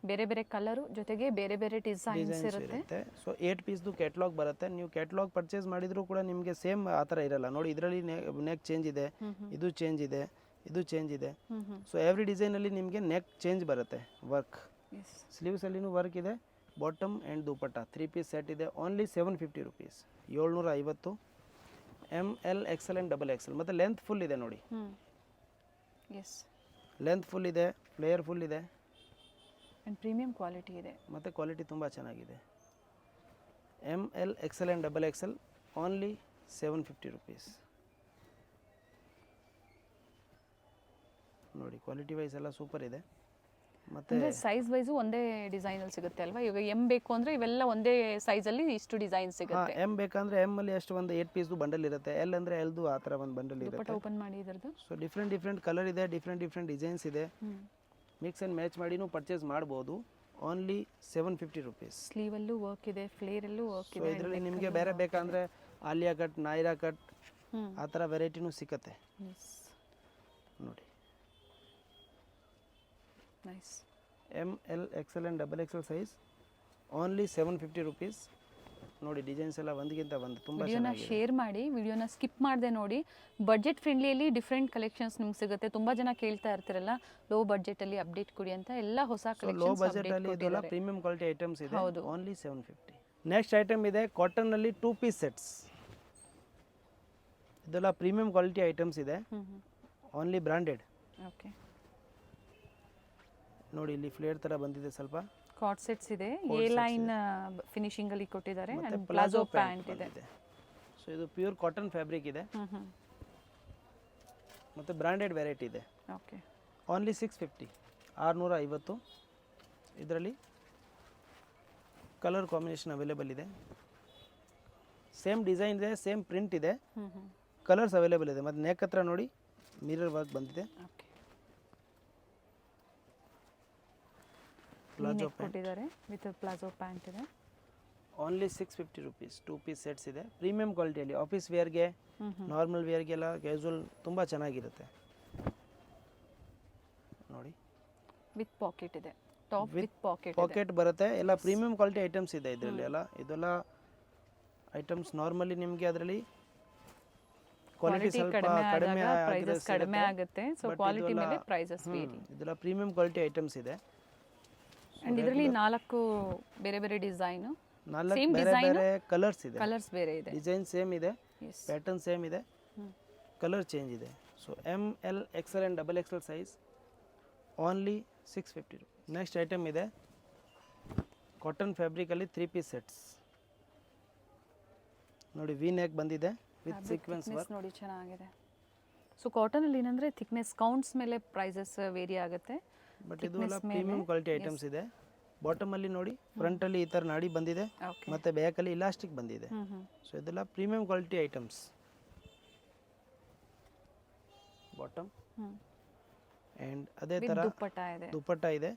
ಬೇರೆ ಬೇರೆ ಕಲರು ಜೊತೆಗೆ ಬೇರೆ ಬೇರೆ ಡಿಸೈನ್ಸ್ ಇರುತ್ತೆ. ಸೊ 8 ಪೀಸ್ದು ಕ್ಯಾಟ್ಲಾಗ್ ಬರುತ್ತೆ. ನೀವು ಕ್ಯಾಟ್ಲಾಗ್ ಪರ್ಚೇಸ್ ಮಾಡಿದರೂ ಕೂಡ ನಿಮಗೆ ಸೇಮ್ ಆ ಥರ ಇರಲ್ಲ. ನೋಡಿ ಇದರಲ್ಲಿ ನೆಕ್ ಚೇಂಜ್ ಇದೆ, ಇದು ಚೇಂಜ್ ಇದೆ, ಇದು ಚೇಂಜ್ ಇದೆ. ಸೊ ಎವ್ರಿ ಡಿಸೈನಲ್ಲಿ ನಿಮಗೆ ನೆಕ್ ಚೇಂಜ್ ಬರುತ್ತೆ, ವರ್ಕ್. ಸ್ಲೀವ್ಸಲ್ಲಿನೂ ವರ್ಕ್ ಇದೆ. Bottom and dupatta 3 piece set ಇದೆ. Only 750 rupees, 750. M L XL and double XL. ಮತ್ತು ಲೆಂತ್ ಫುಲ್ ಇದೆ ನೋಡಿ. ಎಸ್, ಲೆಂತ್ ಫುಲ್ ಇದೆ, ಫ್ಲೇಯರ್ ಫುಲ್ ಇದೆ, ಆ್ಯಂಡ್ ಪ್ರೀಮಿಯಂ ಕ್ವಾಲಿಟಿ ಇದೆ. ಮತ್ತು ಕ್ವಾಲಿಟಿ ತುಂಬ ಚೆನ್ನಾಗಿದೆ. M L XL and double XL only 750 rupees. ನೋಡಿ ಕ್ವಾಲಿಟಿ ವೈಸ್ ಎಲ್ಲ ಸೂಪರ್ ಇದೆ. ಮತ್ತು ಅಂದರೆ ಸೈಜ್ ವೈಸು ಒಂದೇ ಡಿಸೈನಲ್ಲಿ ಸಿಗುತ್ತೆ ಅಲ್ವಾ? ಇವಾಗ ಎಮ್ ಬೇಕು ಅಂದರೆ ಇವೆಲ್ಲ ಒಂದೇ ಸೈಜಲ್ಲಿ ಇಷ್ಟು ಡಿಸೈನ್ ಸಿಗುತ್ತೆ. ಎಮ್ ಬೇಕಂದರೆ ಎಮ್ಮಲ್ಲಿ ಎಷ್ಟು ಒಂದು 8 ಪೀಸ್ದು ಬಂಡಲ್ ಇರುತ್ತೆ, ಎಲ್ ಅಂದರೆ ಎಲ್ದು ಆ ಥರ ಒಂದು ಬಂಡಲ್ ದುಪ್ಪಟ್ಟ ಇರುತ್ತೆ. ಓಪನ್ ಮಾಡಿ ಇದರದ್ದು. ಸೊ ಡಿಫ್ರೆಂಟ್ ಕಲರ್ ಇದೆ, ಡಿಫ್ರೆಂಟ್ ಡಿಸೈನ್ಸ್ ಇದೆ. ಮಿಕ್ಸ್ ಆ್ಯಂಡ್ ಮ್ಯಾಚ್ ಮಾಡಿನೂ ಪರ್ಚೇಸ್ ಮಾಡ್ಬೋದು. Only 750 rupees. ಸ್ಲೀವಲ್ಲೂ ವರ್ಕ್ ಇದೆ, ಫ್ಲೇರಲ್ಲೂ ವರ್ಕ್ ಸೊ ಇದೆ. ಇದರಲ್ಲಿ ನಿಮಗೆ ಬೇರೆ ಬೇಕಂದರೆ ಆಲಿಯಾ ಕಟ್, ನಾಯ್ರಾ ಕಟ್ ಆ ಥರ ವೆರೈಟಿನೂ ಸಿಕ್ಕತ್ತೆ ನೋಡಿ. Nice. M L XL and XXL size only 750 rupees. ನೋಡಿ ಡಿಸೈನ್ಸ್ ಎಲ್ಲ ಒಂದಕ್ಕಿಂತ ಒಂದು ತುಂಬ ವಿಡಿಯೋನ ಚೆನ್ನಾಗಿದೆ. ಶೇರ್ ಮಾಡಿ, ವಿಡಿಯೋನ ಸ್ಕಿಪ್ ಮಾಡದೆ ನೋಡಿ. ಬಡ್ಜೆಟ್ ಫ್ರೆಂಡ್ಲಿಯಲ್ಲಿ ಡಿಫ್ರೆಂಟ್ ಕಲೆಕ್ಷನ್ಸ್ ನಿಮ್ಗೆ ಸಿಗುತ್ತೆ. ತುಂಬ ಜನ ಕೇಳ್ತಾ ಇರ್ತಿರಲ್ಲ ಲೋ ಬಡ್ಜೆಟಲ್ಲಿ ಅಪ್ಡೇಟ್ ಕೊಡಿ ಅಂತ, ಎಲ್ಲ ಹೊಸ ಲೋ ಕಲೆಕ್ಷನ್ಸ್ ಬಜೆಟಲ್ಲಿ ಇದೆಲ್ಲ ಪ್ರೀಮಿಯಂ ಕ್ವಾಲಿಟಿ ಐಟಮ್ಸ್ ಇದೆ. ಹೌದು. ಓನ್ಲಿ 750. ನೆಕ್ಸ್ಟ್ ಐಟಮ್ ಇದೆ ಕಾಟನ್ನಲ್ಲಿ 2 ಪೀಸ್ ಸೆಟ್ಸ್. ಇದೆಲ್ಲ ಪ್ರೀಮಿಯಂ ಕ್ವಾಲಿಟಿ ಐಟಮ್ಸ್ ಇದೆ, ಓನ್ಲಿ ಬ್ರಾಂಡೆಡ್. ಓಕೆ ನೋಡಿ ಇಲ್ಲಿ ಫ್ಲೇರ್ ಥರ ಬಂದಿದೆ ಸ್ವಲ್ಪ. ಕಾಟ್ ಸೆಟ್ಸ್ ಇದೆ, ಎ ಲೈನ್ ಫಿನಿಶಿಂಗ್ ಅಲ್ಲಿ ಕೊಟ್ಟಿದ್ದಾರೆ, ಅಂಡ್ ಪ್ಲಾಜೋ ಪ್ಯಾಂಟ್ ಇದೆ. ಸೊ ಇದು ಪ್ಯೂರ್ ಕಾಟನ್ ಫ್ಯಾಬ್ರಿಕ್ ಇದೆ ಮತ್ತು ಬ್ರಾಂಡೆಡ್ ವೆರೈಟಿ ಇದೆ. Okay only 650, 650. ಇದರಲ್ಲಿ ಕಲರ್ ಕಾಂಬಿನೇಷನ್ ಅವೈಲೇಬಲ್ ಇದೆ, ಸೇಮ್ ಡಿಸೈನ್ ಇದೆ, ಸೇಮ್ ಪ್ರಿಂಟ್ ಇದೆ, ಕಲರ್ಸ್ ಅವೈಲೇಬಲ್ ಇದೆ. ಮತ್ತು ನೆಕ್ ಹತ್ರ ನೋಡಿ ಮಿರರ್ ವರ್ಕ್ ಬಂದಿದೆ. ಓಕೆ ಪ್ಲಾಜೋ ಕೊಟ್ಟಿದ್ದಾರೆ ವಿತ್ ಪ್ಲಾಜೋ ಪ್ಯಾಂಟ್ ಇದೆ. Only 650 rupees. 2 ಪೀಸ್ ಸೆಟ್ಸ್ ಇದೆ, ಪ್ರೀಮಿಯಂ ಕ್ವಾಲಿಟಿಯಲ್ಲಿ. ಆಫೀಸ್ ವೇರ್ಗೆ, ನಾರ್ಮಲ್ ವೇರ್ಗೆಲ್ಲ ಕ್ಯಾಶುವಲ್ ತುಂಬ ಚೆನ್ನಾಗಿರುತ್ತೆ ನೋಡಿ. ವಿತ್ ಪಾಕೆಟ್ ಇದೆ, ಟಾಪ್ ವಿತ್ ಪಾಕೆಟ್ ಬರುತ್ತೆ. ಎಲ್ಲ ಪ್ರೀಮಿಯಂ ಕ್ವಾಲಿಟಿ ಐಟಮ್ಸ್ ಇದೆ ಇದರಲ್ಲಿ ಎಲ್ಲ. ಇದೆಲ್ಲ ಐಟಮ್ಸ್ ನಾರ್ಮಲಿ ನಿಮಗೆ ಅದರಲ್ಲಿ ಕ್ವಾಲಿಟಿ ಸ್ವಲ್ಪ ಕಡಿಮೆ ಪ್ರೈಸಸ್ ಕಡಿಮೆ ಆಗುತ್ತೆ. ಸೊ ಕ್ವಾಲಿಟಿ ಮೇಲೆ ಪ್ರೈಸಸ್ ವೇರಿ. ಇದೆಲ್ಲ ಪ್ರೀಮಿಯಂ ಕ್ವಾಲಿಟಿ ಐಟಮ್ಸ್ ಇದೆ. ಅಂಡ್ ಇದರಲ್ಲಿ 4 ಬೇರೆ ಬೇರೆ ಡಿಸೈನ್, 4 ಬೇರೆ ಬೇರೆ ಕಲರ್ಸ್ ಇದೆ, ಕಲರ್ಸ್ ಬೇರೆ ಇದೆ, ಡಿಸೈನ್ ಸೇಮ್ ಇದೆ, ಪ್ಯಾಟರ್ನ್ ಸೇಮ್ ಇದೆ, ಕಲರ್ ಚೇಂಜ್ ಇದೆ. So ML XL and XXL size only 650 rupees. Next item ಇದೆ ಕಾಟನ್ ಫ್ಯಾಬ್ರಿಕಲ್ಲಿ 3 ಪೀಸ್ ಸೆಟ್ಸ್ ನೋಡಿ. ವಿ ನೆಕ್ ಬಂದಿದೆ ವಿತ್ ಸೀಕ್ವೆನ್ಸ್ ವರ್ಕ್ ನೋಡಿ, ಚೆನ್ನಾಗಿದೆ. ಸೊ ಕಾಟನ್ ಅಲ್ಲಿ ಏನಂದ್ರೆ ಥಿಕ್ನೆಸ್ ಕೌಂಟ್ಸ್ ಮೇಲೆ ಪ್ರೈಸಸ್ ವೇರಿ ಆಗುತ್ತೆ. ಬಟ್ ಇದು ಎಲ್ಲ ಪ್ರೀಮಿಯಂ ಕ್ವಾಲಿಟಿ ಐಟಮ್ಸ್ ಇದೆ. ಬಾಟಮ್ ಅಲ್ಲಿ ನೋಡಿ, ಫ್ರಂಟ್ ಅಲ್ಲಿ ಈ ತರ ನಾಡಿ ಬಂದಿದೆ, ಮತ್ತೆ ಬ್ಯಾಕ್ ಅಲ್ಲಿ ಇಲಾಸ್ಟಿಕ್ ಬಂದಿದೆ. ಸೊ ಇದೆಲ್ಲ premium quality items. Bottom and ಅದೇ ತರ ದುಪ್ಪಟ್ಟ ಇದೆ.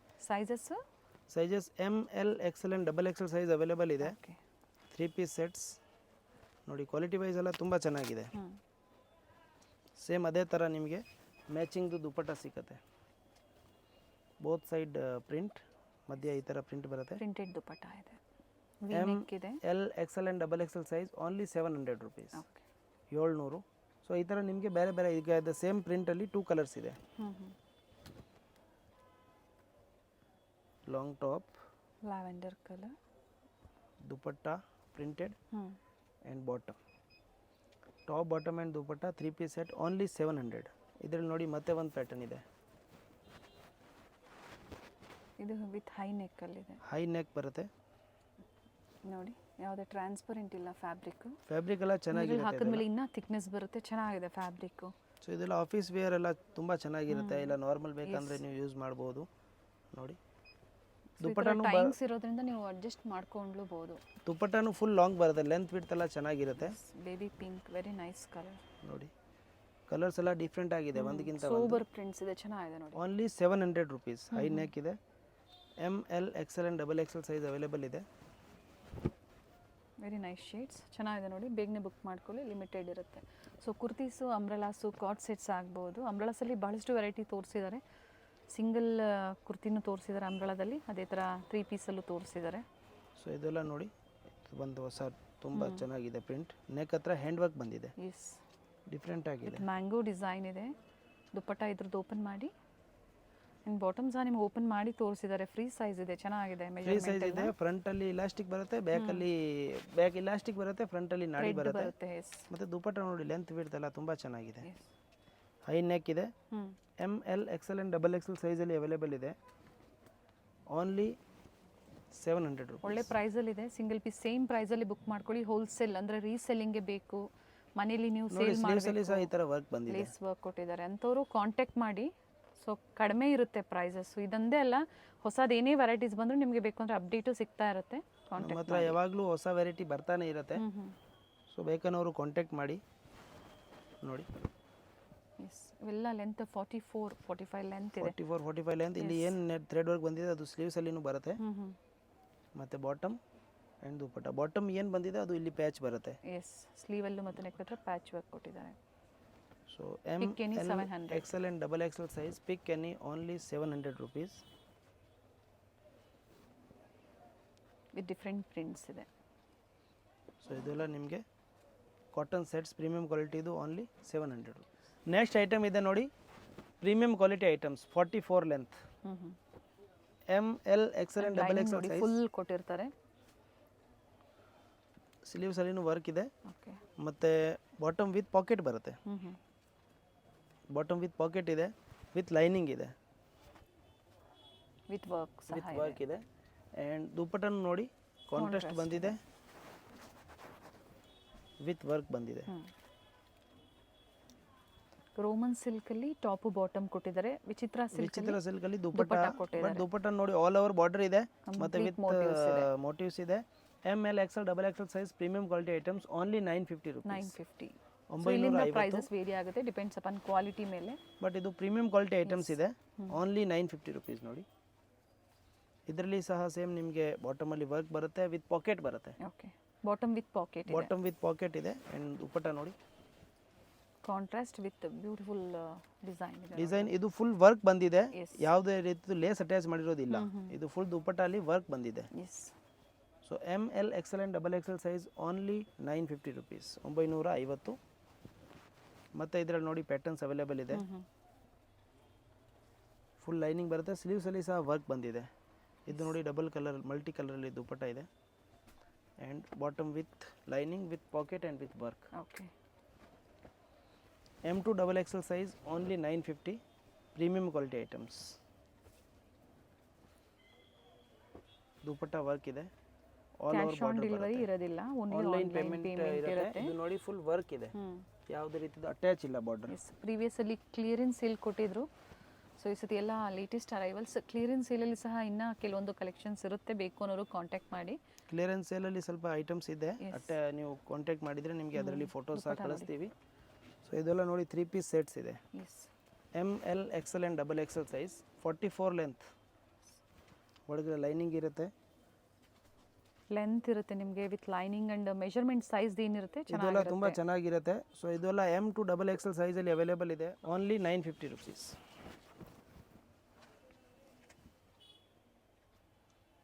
Sizes ML XL and XXL size available ಇದೆ. 3 ಪೀಸ್ ಸೆಟ್ಸ್ ನೋಡಿ. ಕ್ವಾಲಿಟಿ ವೈಸ್ ಎಲ್ಲ ತುಂಬ ಚೆನ್ನಾಗಿದೆ. ಸೇಮ್ ಅದೇ ಥರ ನಿಮಗೆ ಮ್ಯಾಚಿಂಗ್ದು ದುಪ್ಪಟ್ಟ ಸಿಗುತ್ತೆ. ಬೋತ್ ಸೈಡ್ ಪ್ರಿಂಟ್, ಮಧ್ಯ ಈ ಥರ ಪ್ರಿಂಟ್ ಬರುತ್ತೆ. ಪ್ರಿಂಟೆಡ್ ದುಪ್ಪಟ್ಟ ಇದೆ. ML XL and XXL size only 700 rupees. 700. So ಈ ಥರ ನಿಮಗೆ ಬೇರೆ ಬೇರೆ ಈಗ ಇದೆ. ಸೇಮ್ ಪ್ರಿಂಟಲ್ಲಿ 2 ಕಲರ್ಸ್ ಇದೆ. Long top, lavender colour, dupatta printed and bottom. Top, bottom and dupatta 3 piece set only 700. ಇದರಲ್ಲಿ ನೋಡಿ ಮತ್ತೆ ಒಂದು ಪ್ಯಾಟರ್ನ್ ಇದೆ. ಇದು ವಿತ್ ಹೈ ನೆಕ್ ಅಲ್ಲಿ ಇದೆ. ಹೈ ನೆಕ್ ಬರುತ್ತೆ ನೋಡಿ, ಯಾವುದೇ ಟ್ರಾನ್ಸ್ಪರೆಂಟ್ ಇಲ್ಲ. ಫ್ಯಾಬ್ರಿಕ್ ಎಲ್ಲ ಚೆನ್ನಾಗಿದೆ, ಹಾಕಿದ್ಮೇಲೆ ಇನ್ನೂ ಥಿಕ್ನೆಸ್ ಬರುತ್ತೆ. ಚೆನ್ನಾಗಿದೆ ಫ್ಯಾಬ್ರಿಕ್. ಸೊ ಇದೆಲ್ಲ ಆಫೀಸ್ ವೇರ್ ಎಲ್ಲ ತುಂಬ ಚೆನ್ನಾಗಿರುತ್ತೆ. ಇಲ್ಲ ನಾರ್ಮಲ್ ಬೇಕಂದ್ರೆ ನೀವು ಯೂಸ್ ಮಾಡ್ಬೋದು ನೋಡಿ. ದುಪ್ಪಟ್ಟನು ಟೈಮ್ಸ್ ಇರೋದ್ರಿಂದ ನೀವು ಅಡ್ಜಸ್ಟ್ ಮಾಡ್ಕೊಂಡ್ಲೂಬಹುದು. ದುಪ್ಪಟ್ಟನು ಫುಲ್ ಲಾಂಗ್ ಬರುತ್ತೆ, ಲೆಂತ್ ವಿಡ್ತ್ ಎಲ್ಲ ಚೆನ್ನಾಗಿರುತ್ತೆ. Baby pink, very nice colour ನೋಡಿ. ಕಲರ್ಸ್ ಎಲ್ಲ ಡಿಫ್ರೆಂಟ್ ಆಗಿದೆ, ಒಂದಕ್ಕಿಂತ ಸೋಬರ್ ಪ್ರಿಂಟ್ಸ್ ಇದೆ, ಚೆನ್ನಾಗಿದೆ ನೋಡಿ. Only 700 rupees. ಹೈ ನೆಕ್ ಇದೆ. ML XL and XXL size available ಇದೆ. ವೆರಿ ನೈಸ್ ಶೇಡ್ಸ್, ಚೆನ್ನಾಗಿದೆ ನೋಡಿ. ಬೇಗನೆ ಬುಕ್ ಮಾಡ್ಕೊಳ್ಳಿ, ಲಿಮಿಟೆಡ್ ಇರುತ್ತೆ. ಸೊ ಕುರ್ತೀಸು, ಅಂಬ್ರೆಲಾಸು, ಕಾಟ್ ಸೆಟ್ಸ್ ಆಗ್ಬೋದು. ಅಂಬ್ರೆಲಾಸಲ್ಲಿ ಭಾಳಷ್ಟು ವೆರೈಟಿ ತೋರಿಸಿದ್ದಾರೆ. ಸಿಂಗಲ್ ಕುರ್ತಿನೂ ತೋರಿಸಿದ್ದಾರೆ ಅಂಬ್ರೆಲಾದಲ್ಲಿ, ಅದೇ ಥರ 3 ಪೀಸಲ್ಲೂ ತೋರಿಸಿದ್ದಾರೆ. ಸೊ ಇದೆಲ್ಲ ನೋಡಿ, ಒಂದು ಹೊಸ ತುಂಬ ಚೆನ್ನಾಗಿದೆ ಪ್ರಿಂಟ್. ನೆಕ್ ಹತ್ರ ಹ್ಯಾಂಡ್ ವರ್ಕ್ ಬಂದಿದೆ, ಎಸ್ ಡಿಫ್ರೆಂಟ್ ಆಗಿದೆ. ಮ್ಯಾಂಗೋ ಡಿಸೈನ್ ಇದೆ. ದುಪ್ಪಟ್ಟ ಇದ್ರದ್ದು ಓಪನ್ ಮಾಡಿ, ಆ್ಯಂಡ್ ಬಾಟಮ್ ಸಹ ನಿಮ್ಗೆ ಓಪನ್ ಮಾಡಿ ತೋರಿಸಿದ್ದಾರೆ. ಫ್ರೀ ಸೈಜ್ ಇದೆ, ಚೆನ್ನಾಗಿದೆ. ಫ್ರೀ ಸೈಜ್ ಇದೆ. ಫ್ರಂಟ್ ಅಲ್ಲಿ ಇಲಾಸ್ಟಿಕ್ ಬರುತ್ತೆ, ಬ್ಯಾಕ್ ಇಲಾಸ್ಟಿಕ್ ಬರುತ್ತೆ, ಫ್ರಂಟ್ ಅಲ್ಲಿ ನಾಡಿ ಬರುತ್ತೆ. ಮತ್ತೆ ದುಪ್ಪಟ್ಟ ನೋಡಿ, ಲೆಂತ್ ವಿಡ್ತ್ ಎಲ್ಲ ತುಂಬಾ ಚೆನ್ನಾಗಿದೆ. ಹೈ ನೆಕ್ ಇದೆ. ML XL ಆ್ಯಂಡ್ XXL ಸೈಜಲ್ಲಿ ಅವೈಲೇಬಲ್ ಇದೆ. Only 700 rupees. ಒಳ್ಳೆ ಪ್ರೈಸಲ್ಲಿ ಇದೆ. ಸಿಂಗಲ್ ಪೀಸ್ ಸೇಮ್ ಪ್ರೈಸಲ್ಲಿ ಬುಕ್ ಮಾಡ್ಕೊಳ್ಳಿ. ಹೋಲ್ಸೇಲ್ ಅಂದರೆ ರೀಸೆಲ್ಲಿಂಗ್ಗೆ ಬೇಕು, ಮನೇಲಿ ನೀವು ಸೇಲ್ ಮಾಡಿ ಸಹ ಈ ಥರ ವರ್ಕ್ ಬಂದಿದೆ, ಲೇಸ್ ವರ್ಕ್ ಕೊಟ್ಟಿದ್ದಾರೆ ಅಂಥವ್ರು ಕಾಂಟ್ಯಾಕ್ಟ್ ಮಾಡಿ. ಸೊ ಕಡಿಮೆ ಇರುತ್ತೆ ಪ್ರೈಸಸ್ಸು. ಇದೊಂದೇ ಅಲ್ಲ, ಹೊಸದು ಏನೇ ವೆರೈಟೀಸ್ ಬಂದರೂ ನಿಮಗೆ ಬೇಕು ಅಂದರೆ ಅಪ್ಡೇಟು ಸಿಗ್ತಾ ಇರುತ್ತೆ. ನಮ್ಮ ಕಾಂಟ್ಯಾಕ್ಟ್ ಹತ್ರ ಯಾವಾಗಲೂ ಹೊಸ ವೆರೈಟಿ ಬರ್ತಾನೆ ಇರುತ್ತೆ. ಸೊ ಬೇಕನ್ನೋರು ಕಾಂಟ್ಯಾಕ್ಟ್ ಮಾಡಿ ನೋಡಿ. ಎಸ್, ಇವೆಲ್ಲ ಲೆಂತ್ 44-45 ಲೆಂತ್ ಇದೆ. 44-45 ಲೆಂತ್. ಇಲ್ಲಿ ಏನು ಥ್ರೆಡ್ ವರ್ಕ್ ಬಂದಿದೆ ಅದು ಸ್ಲೀವ್ಸಲ್ಲಿನೂ ಬರುತ್ತೆ. ಮತ್ತು ಬಾಟಮ್ ಆ್ಯಂಡ್ ದುಪ್ಪಟ್ಟ. ಬಾಟಮ್ ಏನು ಬಂದಿದೆ ಅದು ಇಲ್ಲಿ ಪ್ಯಾಚ್ ಬರುತ್ತೆ. ಎಸ್, ಸ್ಲೀವಲ್ಲೂ ಮತ್ತು ನೆಕ್ ಹತ್ರ ಪ್ಯಾಚ್ ವರ್ಕ್ ಕೊಟ್ಟಿದ್ದಾರೆ. So M XL and double XL size pick any only 700 rupees. With different prints ಇದೆ. ಸೊ ಇದೆಲ್ಲ ನಿಮಗೆ ಕಾಟನ್ ಸೆಟ್ಸ್ ಪ್ರೀಮಿಯಂ ಕ್ವಾಲಿಟಿದು ಓನ್ಲಿ 700 rupees. ನೆಕ್ಸ್ಟ್ ಐಟಮ್ ಇದೆ ನೋಡಿ, premium quality items 44 length. M L XL and double XL size full ಕೊಟ್ಟಿರ್ತಾರೆ. ಸ್ಲೀವ್ಸಲ್ಲಿನೂ ವರ್ಕ್ ಇದೆ. ಓಕೆ, ಮತ್ತು ಬಾಟಮ್ ವಿತ್ ಪಾಕೆಟ್ ಬರುತ್ತೆ. ಬಾಟಮ್ ವಿತ್ ಪಾಕೆಟ್ ಇದೆ, ವಿತ್ ಲೈನಿಂಗ್ ಇದೆ, ವಿತ್ ವರ್ಕ್ ಸಹ ವಿತ್ ವರ್ಕ್ ಇದೆ. ಆ್ಯಂಡ್ ದುಪ್ಪಟ್ಟನ್ನು ನೋಡಿ ಕಾಂಟ್ರಾಸ್ಟ್ ಬಂದಿದೆ, ವಿತ್ ವರ್ಕ್ ಬಂದಿದೆ. ರೋಮನ್ ಸಿಲ್ಕ್ ಅಲ್ಲಿ ಟಾಪ್ ಬಾಟಮ್ ಕೊಟ್ಟಿದ್ದಾರೆ. ವಿಚಿತ್ರ ಸಿಲ್ಕ್ ಅಲ್ಲಿ ದುಪ್ಪಟ್ಟ. ಬಟ್ ದುಪ್ಪಟ್ಟ ನೋಡಿ ಆಲ್ ಓವರ್ ಬಾರ್ಡರ್ ಇದೆ ಮತ್ತೆ ವಿತ್ ಮೋಟಿವ್ಸ್ ಇದೆ. M L XL double XL size premium quality items only 950 rupees. 950. ಇಲ್ಲಿಂದ ಪ್ರೈಸಸ್ ವೇರಿ ಆಗುತ್ತೆ, ಡಿಪೆಂಡ್ಸ್ ಅಪಾನ್ ಕ್ವಾಲಿಟಿ ಮೇಲೆ. ಬಟ್ ಇದು ಪ್ರೀಮಿಯಂ ಕ್ವಾಲಿಟಿ ಐಟಮ್ಸ್ ಇದೆ, ಓನ್ಲಿ 950 rupees ನೋಡಿ. ಇದರಲ್ಲಿ ಸಹ ಸೇಮ್ ನಿಮಗೆ ಬಾಟಮಲ್ಲಿ ವರ್ಕ್ ಬರುತ್ತೆ, ವಿತ್ ಪಾಕೆಟ್ ಬರುತ್ತೆ. ಓಕೆ, ಬಾಟಮ್ ವಿತ್ ಪಾಕೆಟ್ ಇದೆ. ಬಾಟಮ್ ವಿತ್ ಪಾಕೆಟ್ ಇದೆ. ಆ್ಯಂಡ್ ದುಪ್ಪಟ್ಟ ನೋಡಿ ಕಾಂಟ್ರಾಸ್ಟ್ ವಿತ್ ಬ್ಯೂಟಿಫುಲ್ ಡಿಸೈನ್ ಇದೆ. ಡಿಸೈನ್ ಇದು ಫುಲ್ ವರ್ಕ್ ಬಂದಿದೆ, ಯಾವುದೇ ರೀತಿ ಲೇಸ್ ಅಟ್ಯಾಚ್ ಮಾಡಿರೋದಿಲ್ಲ. ಇದು ಫುಲ್ ದುಪ್ಪಟ್ಟಲ್ಲಿ ವರ್ಕ್ ಬಂದಿದೆ. So M L XL and double XL size only 950 rupees, 950. ಮತ್ತು ಇದರಲ್ಲಿ ನೋಡಿ ಪ್ಯಾಟರ್ನ್ಸ್ ಅವೈಲೇಬಲ್ ಇದೆ. ಫುಲ್ ಲೈನಿಂಗ್ ಬರುತ್ತೆ, ಸ್ಲೀವ್ಸಲ್ಲಿ ಸಹ ವರ್ಕ್ ಬಂದಿದೆ. ಇದು ನೋಡಿ ಡಬಲ್ ಕಲರ್ ಮಲ್ಟಿ ಕಲರಲ್ಲಿ ದುಪ್ಪಟ್ಟ ಇದೆ. And bottom with lining with pocket and with work. Okay, M2 double XL size only 950, premium quality items. Dupatta work ಇದೆ, ಆಲ್ ಓವರ್ ಬಾರ್ಡರ್ ಡೆಲಿವರಿ ಇರೋದಿಲ್ಲ, ಆನ್ಲೈನ್ ಪೇಮೆಂಟ್ ಇರುತ್ತೆ. ಇದು ನೋಡಿ ಫುಲ್ ವರ್ಕ್ ಇದೆ, ಯಾವುದೇ ರೀತಿದು ಅಟ್ಯಾಚ್ ಇಲ್ಲ ಬಾರ್ಡರ್. ಪ್ರೀವಿಯಸ್ ಅಲ್ಲಿ ಕ್ಲಿಯರೆನ್ಸ್ ಸೇಲ್ ಕೊಟ್ಟಿದ್ರು. ಸೊ ಈ ಸತಿ ಎಲ್ಲ ಲೇಟೆಸ್ಟ್ ಅರೈವಲ್ಸ್. ಕ್ಲಿಯರೆನ್ಸ್ ಸೇಲಲ್ಲಿ ಸಹ ಇನ್ನೂ ಕೆಲವೊಂದು ಕಲೆಕ್ಷನ್ಸ್ ಇರುತ್ತೆ, ಬೇಕು ಅನ್ನೋರು ಕಾಂಟ್ಯಾಕ್ಟ್ ಮಾಡಿ. ಕ್ಲಿಯರೆನ್ಸ್ ಸೇಲಲ್ಲಿ ಸ್ವಲ್ಪ ಐಟಮ್ಸ್ ಇದೆ, ನೀವು ಕಾಂಟ್ಯಾಕ್ಟ್ ಮಾಡಿದರೆ ನಿಮಗೆ ಅದರಲ್ಲಿ ಫೋಟೋಸ್ ಸಹ ಕಳಿಸ್ತೀವಿ. ಸೊ ಇದೆಲ್ಲ ನೋಡಿ 3 ಪೀಸ್ ಸೆಟ್ಸ್ ಇದೆ. M L XL and double XL size 44 length. ಒಳಗಡೆ ಲೈನಿಂಗ್ ಇರುತ್ತೆ, ಲೆಂತ್ ಇರುತ್ತೆ ನಿಮಗೆ with lining and measurement size ಏನಿರುತ್ತೆ ಇದೆಲ್ಲ ತುಂಬ ಚೆನ್ನಾಗಿರುತ್ತೆ. ಸೊ ಇದೆಲ್ಲ M2 ಡಬಲ್ ಎಕ್ಸೆಲ್ ಸೈಜಲ್ಲಿ ಅವೈಲೇಬಲ್ ಇದೆ, ಓನ್ಲಿ 950 rupees.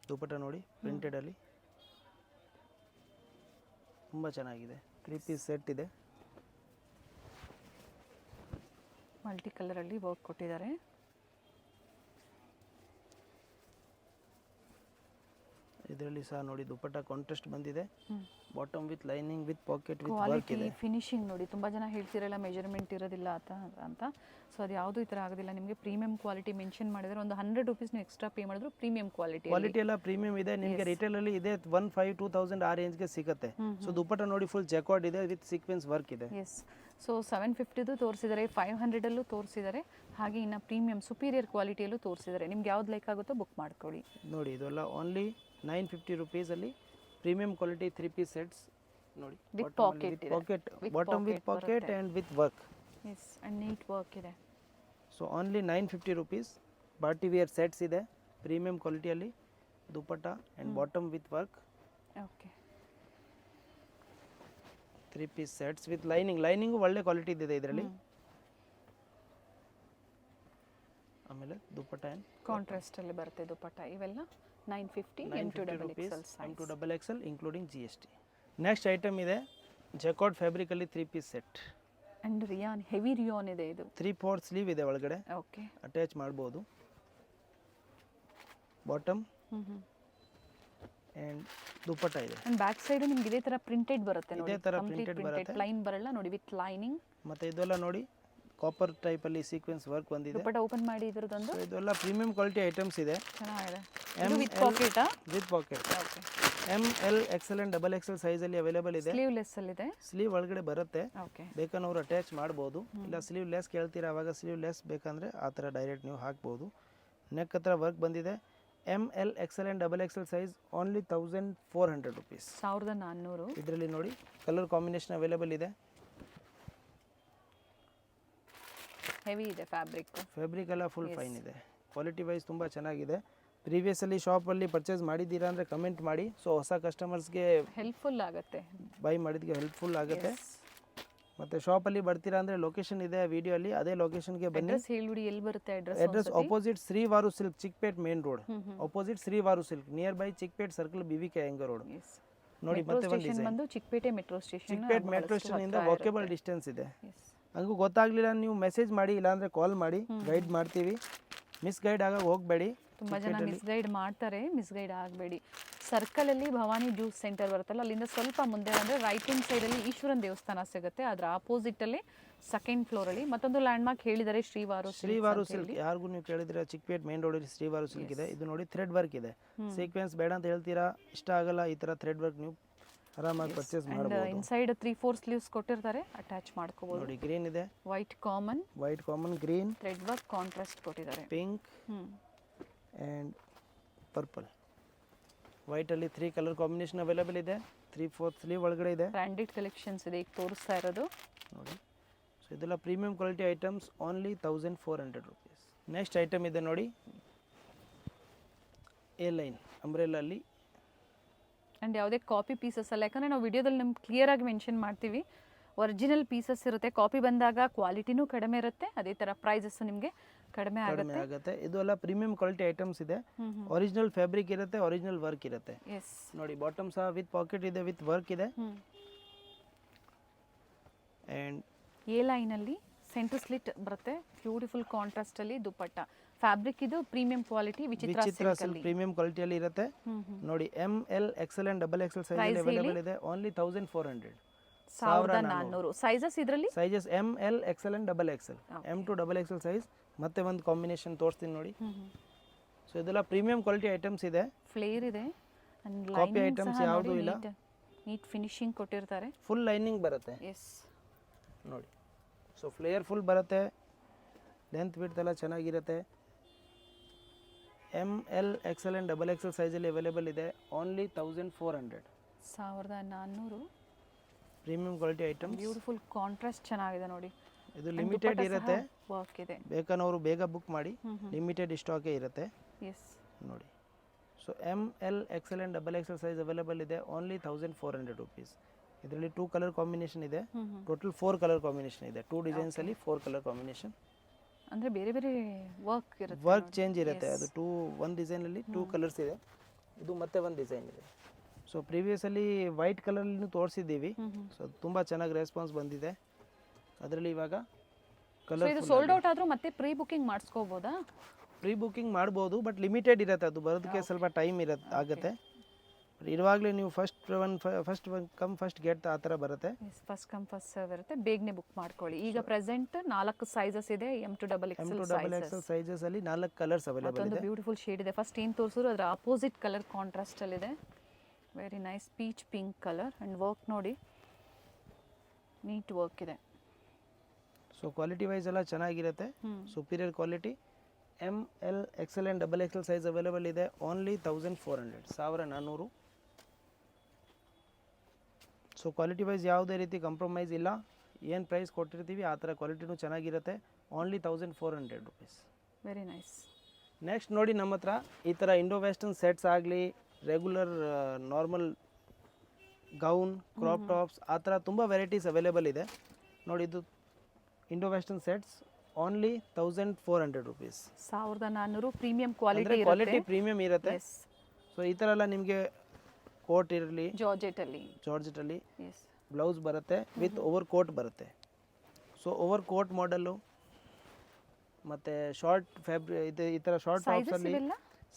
ದುಪ್ಪಟ್ಟ ನೋಡಿ ಪ್ರಿಂಟೆಡಲ್ಲಿ ತುಂಬ ಚೆನ್ನಾಗಿದೆ. 3 ಪೀಸ್ ಸೆಟ್ ಇದೆ, ಮಲ್ಟಿ ಕಲರಲ್ಲಿ ವರ್ಕ್ ಕೊಟ್ಟಿದ್ದಾರೆ. ಇದರಲ್ಲಿ ಸಹ ನೋಡಿ ದುಪ್ಪಟ್ಟ ಕಾಂಟ್ರಾಸ್ಟ್ ಬಂದಿದೆ, bottom with lining with packet with work quality ಇದೆ. ಫಿನಿಶಿಂಗ್ ನೋಡಿ, ತುಂಬ ಜನ ಹೇಳ್ತಿರಲ್ಲ ಮೆಜರ್ಮೆಂಟ್ ಇರೋದಿಲ್ಲ ಅಂತ. ಸೊ ಅದು ಯಾವುದೂ ಈ ಥರ ಆಗೋದಿಲ್ಲ. ನಿಮಗೆ ಪ್ರೀಮಿಯಂ ಕ್ವಾಲಿಟಿ ಮೆನ್ಷನ್ ಮಾಡಿದರೆ ಒಂದು 100 rupees ನೀವು ಎಕ್ಸ್ಟ್ರಾ ಪೇ ಮಾಡಿದ್ರು ಪ್ರೀಮಿಯಂ ಕ್ವಾಲಿಟಿ ಎಲ್ಲ ಪ್ರೀಮಿಯಂ ಇದೆ. ನಿಮಗೆ ರಿಟೇಲಲ್ಲಿ ಇದೆ 1500-2000 ಆ ರೇಂಜ್ಗೆ ಸಿಗುತ್ತೆ. ಸೊ ದುಪ್ಪಟ್ಟ ನೋಡಿ ಫುಲ್ ಜೆಕಾರ್ಡ್ ಇದೆ, ವಿತ್ ಸೀಕ್ವೆನ್ಸ್ ವರ್ಕ್ ಇದೆ. ಎಸ್, ಸೊ 750 ತೋರಿಸಿದ್ದಾರೆ, 500 ತೋರಿಸಿದ್ದಾರೆ, ಹಾಗೆ ಇನ್ನು ಪ್ರೀಮಿಯಂ ಸುಪೀರಿಯರ್ ಕ್ವಾಲಿಟಿಯಲ್ಲೂ ತೋರಿಸಿದ್ದಾರೆ. ನಿಮ್ಗೆ ಯಾವ್ದು ಲೈಕ್ ಆಗುತ್ತೋ ಬುಕ್ ಮಾಡ್ಕೊಳ್ಳಿ. ನೋಡಿ ಇದೆಲ್ಲ ಓನ್ಲಿ 950 rupees ಅಲ್ಲಿ ಪ್ರೀಮಿಯಂ ಕ್ವಾಲಿಟಿ 3 ಪೀಸ್ ಸೆಟ್ಸ್ ನೋಡಿ, with pocket, bottom with pocket and with work. Yes, and neat work ಇದೆ. So only 950 rupees. Party wear sets ಇದೆ ಪ್ರೀಮಿಯಂ ಕ್ವಾಲಿಟಿಯಲ್ಲಿ, dupatta and bottom with work. Okay, 3 piece sets with lining ಒಳ್ಳೆ ಕ್ವಾಲಿಟಿ ಇದೆ ಇದರಲ್ಲಿ. ಆಮೇಲೆ ದುಪ್ಪಟ್ಟ ಆ್ಯಂಡ್ ಕಾಂಟ್ರಾಸ್ಟಲ್ಲಿ ಬರುತ್ತೆ ದುಪ್ಪಟ್ಟ. ಇವೆಲ್ಲ 950 M2 double XL including GST. Next item ಇದೆ ಜೆಕಾರ್ಡ್ ಫ್ಯಾಬ್ರಿಕಲ್ಲಿ 3 piece set. And rayon, heavy rayon ಇದೆ ಇದು. 3/4 ಸ್ಲೀವ್ ಇದೆ ಒಳಗಡೆ, ಓಕೆ, ಅಟ್ಯಾಚ್ ಮಾಡ್ಬೋದು. ಬಾಟಮ್ ಆ್ಯಂಡ್ ದುಪ್ಪಟ್ಟ ಇದೆ. ಆ್ಯಂಡ್ ಬ್ಯಾಕ್ ಸೈಡು ನಿಮ್ಗೆ ಇದೇ ಥರ ಪ್ರಿಂಟೆಡ್ ಬರುತ್ತೆ ನೋಡಿ, ಇದೇ ಥರ ಪ್ರಿಂಟೆಡ್ ಬರುತ್ತೆ, ಪ್ಲೈನ್ ಬರಲ್ಲ ನೋಡಿ, ವಿತ್ ಲೈನಿಂಗ್. ಮತ್ತು ಇದೆಲ್ಲ ನೋಡಿ ಕಾಪರ್ ಟೈಪಲ್ಲಿ ಸೀಕ್ವೆನ್ಸ್ ವರ್ಕ್ ಬಂದಿದೆ. ದುಪ್ಪಟ್ಟ ಓಪನ್ ಮಾಡಿ ಇದ್ರದ್ದೊಂದು So, ಇದೆಲ್ಲ ಪ್ರೀಮಿಯಂ ಕ್ವಾಲಿಟಿ ಐಟಮ್ಸ್ ಇದೆ. ಚೆನ್ನಾಗಿದೆ. M, ವಿತ್ L, ಪಾಕೆಟಾ? With pocket. Okay. M L XL and double XL ಸೈಜಲ್ಲಿ ಅವೈಲೇಬಲ್ ಇದೆ. ಸ್ಲೀವ್ಲೆಸ್ ಅಲ್ಲಿದೆ. ಸ್ಲೀವ್ ಒಳಗಡೆ ಬರುತ್ತೆ. ಓಕೆ. ಬೇಕನ್ನೋರು ಅಟ್ಯಾಚ್ ಮಾಡ್ಬೋದು. ಇಲ್ಲ ಸ್ಲೀವ್ ಲೆಸ್ ಕೇಳ್ತೀರಾ ಅವಾಗ ಸ್ಲೀವ್ ಲೆಸ್ ಬೇಕಂದರೆ ಆ ಥರ ಡೈರೆಕ್ಟ್ ನೀವು ಹಾಕ್ಬೋದು. ನೆಕ್ ಹತ್ರ ವರ್ಕ್ ಬಂದಿದೆ. M L XL and double XL size only 1400 rupees. 1400. ಇದರಲ್ಲಿ ನೋಡಿ ಕಲರ್ ಕಾಂಬಿನೇಷನ್ ಅವೈಲೇಬಲ್ ಇದೆ. ಹೆವಿ ಇದೆ ಫ್ಯಾಬ್ರಿಕ್. ಫ್ಯಾಬ್ರಿಕ್ ಎಲ್ಲ ಫುಲ್ ಫೈನ್ ಇದೆ. ಕ್ವಾಲಿಟಿ ವೈಸ್ ತುಂಬ ಚೆನ್ನಾಗಿದೆ. ಪ್ರೀವಿಯಸಲ್ಲಿ ಶಾಪಲ್ಲಿ ಪರ್ಚೇಸ್ ಮಾಡಿದ್ದೀರಾ ಅಂದರೆ ಕಮೆಂಟ್ ಮಾಡಿ. ಸೊ ಹೊಸ ಕಸ್ಟಮರ್ಸ್ಗೆ ಹೆಲ್ಪ್ಫುಲ್ ಆಗುತ್ತೆ, ಬೈ ಮಾಡಿದ್ಗೆ ಹೆಲ್ಪ್ಫುಲ್ ಆಗುತ್ತೆ. ಮತ್ತು ಶಾಪಲ್ಲಿ ಬರ್ತೀರಾ ಅಂದರೆ ಲೊಕೇಶನ್ ಇದೆ ವಿಡಿಯೋ ಅಲ್ಲಿ, ಅದೇ ಲೊಕೇಶನ್ಗೆ ಬನ್ನಿ. ಅಡ್ರೆಸ್ ಹೇಳಿಬಿಡಿ, ಎಲ್ಲಿ ಬರುತ್ತೆ address? Address opposite Srivaru silk, Chickpet main road opposite Srivaru silk, near by Chickpet circle, BVK Iyengar road. ನೋಡಿ ಮತ್ತೆ ಒಂದು ಡಿಸೈನ್ ಬಂದು Chikkapete metro station. Chickpet metro station ಇಂದ ವಾಕೇಬಲ್ ಡಿಸ್ಟೆನ್ಸ್ ಇದೆ. ಹಂಗೂ ಗೊತ್ತಾಗ್ಲಿಲ್ಲ ನೀವು ಮೆಸೇಜ್ ಮಾಡಿ, ಇಲ್ಲಾಂದ್ರೆ ಕಾಲ್ ಮಾಡಿ, ಗೈಡ್ ಮಾಡ್ತೀವಿ. ಮಿಸ್ ಗೈಡ್ ಆಗ ಹೋಗಬೇಡಿ. ತುಂಬ ಜನ ಮಿಸ್ಗೈಡ್ ಮಾಡ್ತಾರೆ, ಮಿಸ್ಗೈಡ್ ಆಗಬೇಡಿ. ಸರ್ಕಲಲ್ಲಿ ಭವಾನಿ ಜ್ಯೂಸ್ ಸೆಂಟರ್ ಬರುತ್ತಲ್ಲ, ಅಲ್ಲಿಂದ ಸ್ವಲ್ಪ ಮುಂದೆ ಬಂದರೆ ರೈಟ್ ಹ್ಯಾಂಡ್ ಸೈಡಲ್ಲಿ ಈಶ್ವರನ್ ದೇವಸ್ಥಾನ ಸಿಗುತ್ತೆ. ಅದರ ಆಪೋಸಿಟಲ್ಲಿ ಸೆಕೆಂಡ್ ಫ್ಲೋರಲ್ಲಿ ಮತ್ತೊಂದು ಲ್ಯಾಂಡ್ ಮಾರ್ಕ್ ಹೇಳಿದ್ದಾರೆ, ಶ್ರೀವಾರು ಸಿಲ್ಕ್. ಯಾರಿಗೂ ನೀವು ಕೇಳಿದ್ರೆ ಚಿಕ್ಪೇಟ್ ಮೇನ್ ರೋಡಲ್ಲಿ ಶ್ರೀವಾರು ಸಿಲ್ಕ್ ಇದೆ. ಇದು ನೋಡಿ ಥ್ರೆಡ್ ವರ್ಕ್ ಇದೆ. ಸೀಕ್ವೆನ್ಸ್ ಬೇಡ ಅಂತ ಹೇಳ್ತೀರಾ, ಇಷ್ಟ ಆಗಲ್ಲ, ಈ ಥರ ಥ್ರೆಡ್ ವರ್ಕ್ ನೀವು ಆರಾಮಾಗಿ ಪರ್ಚೇಸ್ ಮಾಡಬಹುದು. ಇನ್ಸೈಡ್ 3-4 ಸ್ಲೀವ್ಸ್ ಕೊಟ್ಟಿರ್ತಾರೆ, ಅಟ್ಯಾಚ್ ಮಾಡ್ಕೋಬಹುದು. ನೋಡಿ ಗ್ರೀನ್ ಇದೆ, white common, green, thread work contrast ಕೊಟ್ಟಿದ್ದಾರೆ, ಪಿಂಕ್ ಆ್ಯಂಡ್ ಪರ್ಪಲ್. ವೈಟಲ್ಲಿ 3 ಕಲರ್ ಕಾಂಬಿನೇಷನ್ ಅವೈಲೇಬಲ್ ಇದೆ. 3/4 ಸ್ಲೀವ್ ಒಳಗಡೆ ಇದೆ. ಬ್ರ್ಯಾಂಡೆಡ್ ಕಲೆಕ್ಷನ್ಸ್ ಇದೆ ಈಗ ತೋರಿಸ್ತಾ ಇರೋದು ನೋಡಿ. ಸೊ ಇದೆಲ್ಲ premium quality items, only 1400 rupees. Next item ಇದೆ ನೋಡಿ, ಎ ಲೈನ್ ಅಂಬ್ರೆಲಲ್ಲಿ. ಆ್ಯಂಡ್ ಯಾವುದೇ ಕಾಪಿ ಪೀಸಸ್ ಅಲ್ಲ, ಯಾಕಂದರೆ ನಾವು ವಿಡಿಯೋದಲ್ಲಿ ನಿಮ್ಗೆ ಕ್ಲಿಯರಾಗಿ ಮೆನ್ಷನ್ ಮಾಡ್ತೀವಿ. ಒರಿಜಿನಲ್ ಪೀಸಸ್ ಇರುತ್ತೆ, ಕಾಪಿ ಬಂದಾಗ ಕ್ವಾಲಿಟಿನೂ ಕಡಿಮೆ ಇರುತ್ತೆ, ಅದೇ ಥರ ಪ್ರೈಸಸ್ಸು ನಿಮಗೆ ಕಡಿಮೆ ಆಗುತ್ತೆ. ಇದು ಎಲ್ಲ ಪ್ರೀಮಿಯಂ ಕ್ವಾಲಿಟಿ ಐಟಮ್ಸ್ ಇದೆ. ಒರಿಜಿನಲ್ ಫ್ಯಾಬ್ರಿಕ್ ಇರುತ್ತೆ, ಒರಿಜಿನಲ್ ವರ್ಕ್ ಇರುತ್ತೆ. ಎಸ್ ನೋಡಿ ಬಾಟಮ್ ಸಹ ವಿತ್ ಪಾಕೆಟ್ ಇದೆ, ವಿತ್ ವರ್ಕ್ ಇದೆ. ಆ್ಯಂಡ್ ಎ ಲೈನಲ್ಲಿ ಸೆಂಟರ್ ಸ್ಲಿಟ್ ಬರುತ್ತೆ, ಬ್ಯೂಟಿಫುಲ್ ಕಾಂಟ್ರಾಸ್ಟ್ ಅಲ್ಲಿ ದುಪ್ಪಟ್ಟ. ಫ್ಯಾಬ್ರಿಕ್ ಇದು ಪ್ರೀಮಿಯಂ ಕ್ವಾಲಿಟಿ, ವಿಚಿತ್ರ ಸಿಲ್ಕ್ ಪ್ರೀಮಿಯಂ ಕ್ವಾಲಿಟಿಯಲ್ಲಿ ಇರುತ್ತೆ. ನೋಡಿ ML XL and double XL size available ಇದೆ. ಓನ್ಲಿ 1400. 1400 ಸೈಜಸ್ ಇದರಲ್ಲಿ. Sizes ML XL and double XL, M to double XL size. ಮತ್ತೆ ಒಂದು ಕಾಂಬಿನೇಷನ್ ತೋರಿಸ್ತೀನಿ ನೋಡಿ. ಸೊ ಇದೆಲ್ಲ ಪ್ರೀಮಿಯಂ ಕ್ವಾಲಿಟಿ ಐಟಮ್ಸ್ ಇದೆ. ಫ್ಲೇರ್ ಇದೆ, ಕಾಪಿ ಐಟಮ್ಸ್ ಯಾವುದೂ ಇಲ್ಲ. ನೀಟ್ ಫಿನಿಶಿಂಗ್ ಕೊಟ್ಟಿರ್ತಾರೆ, ಫುಲ್ ಲೈನಿಂಗ್ ಬರುತ್ತೆ. ಎಸ್ ನೋಡಿ. ಸೊ ಫ್ಲೇಯರ್ ಫುಲ್ ಬರುತ್ತೆ, ಲೆಂತ್ ವಿಡ್ತ್ ಎಲ್ಲ ಚೆನ್ನಾಗಿರುತ್ತೆ. ML XL and double XL ಸೈಜಲ್ಲಿ ಅವೈಲೇಬಲ್ ಇದೆ. Only 1400. 1400 premium quality item. Beautiful contrast ಚೆನ್ನಾಗಿದೆ ನೋಡಿ. ಇದು ಲಿಮಿಟೆಡ್ ಇರುತ್ತೆ, ವರ್ಕ್ ಇದೆ. ಬೇಕನ್ನೋರು ಬೇಗ ಬುಕ್ ಮಾಡಿ, ಲಿಮಿಟೆಡ್ ಸ್ಟಾಕೇ ಇರುತ್ತೆ. ಎಸ್ ನೋಡಿ. So ML XL and double XL size available ಇದೆ. Only 1400 rupees. ಇದರಲ್ಲಿ 2 ಕಲರ್ ಕಾಂಬಿನೇಷನ್ ಇದೆ. ಟೋಟಲ್ 4 ಕಲರ್ ಕಾಂಬಿನೇಷನ್ ಇದೆ. 2 ಡಿಸೈನ್ಸ್ ಅಲ್ಲಿ 4 ಕಲರ್ ಕಾಂಬಿನೇಷನ್. ಅಂದರೆ ಬೇರೆ ಬೇರೆ ವರ್ಕ್ ಇರುತ್ತೆ, ವರ್ಕ್ ಚೇಂಜ್ ಇರುತ್ತೆ. ಅದು ಒಂದು ಡಿಸೈನಲ್ಲಿ 2 ಕಲರ್ಸ್ ಇದೆ. ಇದು ಮತ್ತೆ ಒಂದು ಡಿಸೈನ್ ಇದೆ. ಸೊ ಪ್ರೀವಿಯಸಲ್ಲಿ ವೈಟ್ ಕಲರ್ನು ತೋರಿಸಿದ್ದೀವಿ. ಸೊ ತುಂಬ ಚೆನ್ನಾಗಿ ರೆಸ್ಪಾನ್ಸ್ ಬಂದಿದೆ. ಅದರಲ್ಲಿ ಇವಾಗ ಕಲರ್ ಇದು ಸೋಲ್ಡ್ ಔಟ್ ಆದರೂ ಮತ್ತೆ ಪ್ರೀ ಬುಕಿಂಗ್ ಮಾಡಿಸ್ಕೋಬೋದಾ? ಪ್ರೀ ಬುಕಿಂಗ್ ಮಾಡ್ಬೋದು, ಬಟ್ ಲಿಮಿಟೆಡ್ ಇರುತ್ತೆ. ಅದು ಬರೋದಕ್ಕೆ ಸ್ವಲ್ಪ ಟೈಮ್ ಆಗುತ್ತೆ. ಇರುವಾಗಲೇ ನೀವು ಫಸ್ಟ್ ಕಮ್ ಫಸ್ಟ್ ಗೆಟ್ ಆ ಥರ ಬರುತ್ತೆ. ಫಸ್ಟ್ ಕಮ್ ಫಸ್ಟ್ ಸರ್ವ್ ಇರುತ್ತೆ, ಬೇಗನೆ ಬುಕ್ ಮಾಡ್ಕೊಳ್ಳಿ. ಈಗ ಪ್ರೆಸೆಂಟ್ 4 ಸೈಜಸ್ ಇದೆ, M to double XL sizes ಅಲ್ಲಿ 4 ಕಲರ್ಸ್ ಅವೈಲೇಬಲ್ ಇದೆ. ಬ್ಯೂಟಿಫುಲ್ ಶೇಡ್ ಇದೆ. ಫಸ್ಟ್ ಏನು ತೋರಿಸಿದ್ರು ಅದರ ಆಪೋಸಿಟ್ ಕಲರ್ ಕಾಂಟ್ರಾಸ್ಟ್ ಅಲ್ಲಿ ಇದೆ. Very nice peach pink colour and work ನೋಡಿ, ನೀಟ್ ವರ್ಕ್ ಇದೆ. ಸೊ ಕ್ವಾಲಿಟಿ ವೈಸ್ ಎಲ್ಲ ಚೆನ್ನಾಗಿರುತ್ತೆ, superior quality. ML XL and double XL size available ಇದೆ. ಓನ್ಲಿ 1400. 1400. ಸೊ ಕ್ವಾಲಿಟಿ ವೈಸ್ ಯಾವುದೇ ರೀತಿ ಕಾಂಪ್ರಮೈಸ್ ಇಲ್ಲ. ಏನು ಪ್ರೈಸ್ ಕೊಟ್ಟಿರ್ತೀವಿ ಆ ಥರ ಕ್ವಾಲಿಟಿನೂ ಚೆನ್ನಾಗಿರುತ್ತೆ. Only 1400 rupees. Very nice. Next ನೋಡಿ, ನಮ್ಮ ಹತ್ರ ಈ ಥರ ಇಂಡೋ ವೆಸ್ಟರ್ನ್ ಸೆಟ್ಸ್ ಆಗಲಿ, regular normal gown, crop tops, ಆ ಥರ ತುಂಬ ವೆರೈಟೀಸ್ ಅವೈಲೇಬಲ್ ಇದೆ. ನೋಡಿ, ಇದು Indo western sets only 1400 rupees. 1400 premium quality premium ಇರುತ್ತೆ. ಸೊ ಈ ಥರ ಎಲ್ಲ ನಿಮಗೆ ಕೋಟ್ ಇರಲಿ, ಜಾರ್ಜೆಟಲ್ಲಿ ಬ್ಲೌಸ್ ಬರುತ್ತೆ, ವಿತ್ ಓವರ್ ಕೋಟ್ ಬರುತ್ತೆ. ಸೊ ಓವರ್ ಕೋಟ್ ಮಾಡೆಲ್ಲು ಮತ್ತು ಶಾರ್ಟ್ ಇದು ಈ ಥರ ಶಾರ್ಟ್ ಟಾಪ್ಸಲ್ಲಿ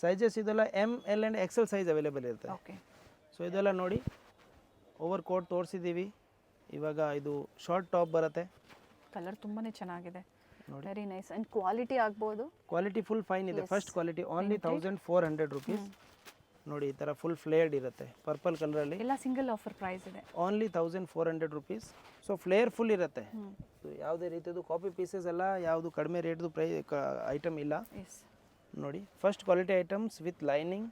ಸೈಜಸ್ ಇದೆಲ್ಲ ML and XL size available ಇರುತ್ತೆ. ಸೊ ಇದೆಲ್ಲ ನೋಡಿ, ಓವರ್ ಕೋಟ್ ತೋರಿಸಿದ್ದೀವಿ. ಇವಾಗ ಇದು ಶಾರ್ಟ್ ಟಾಪ್ ಬರುತ್ತೆ, ಕಲರ್ ತುಂಬಾನೇ ಚೆನ್ನಾಗಿದೆ, ವೆರಿ ನೈಸ್. ಅಂಡ್ ಕ್ವಾಲಿಟಿ ಆಗ್ಬೋದು, ಕ್ವಾಲಿಟಿ ಫುಲ್ ಫೈನ್ ಇದೆ. First quality only 1400 rupees. ನೋಡಿ ಈ ಥರ ಫುಲ್ ಫ್ಲೇರ್ಡ್ ಇರುತ್ತೆ ಪರ್ಪಲ್ ಕಲರಲ್ಲಿ. ಎಲ್ಲ ಸಿಂಗಲ್ ಆಫರ್ ಪ್ರೈಸ್ ಇದೆ, only 1400 rupees. So flare full ಇರುತ್ತೆ, ಯಾವುದೇ ರೀತಿಯದು ಕಾಪಿ ಪೀಸಸ್ ಎಲ್ಲ ಯಾವುದು ಕಡಿಮೆ ರೇಟ್ದು ಐಟಮ್ ಇಲ್ಲ. ನೋಡಿ first quality items with lining,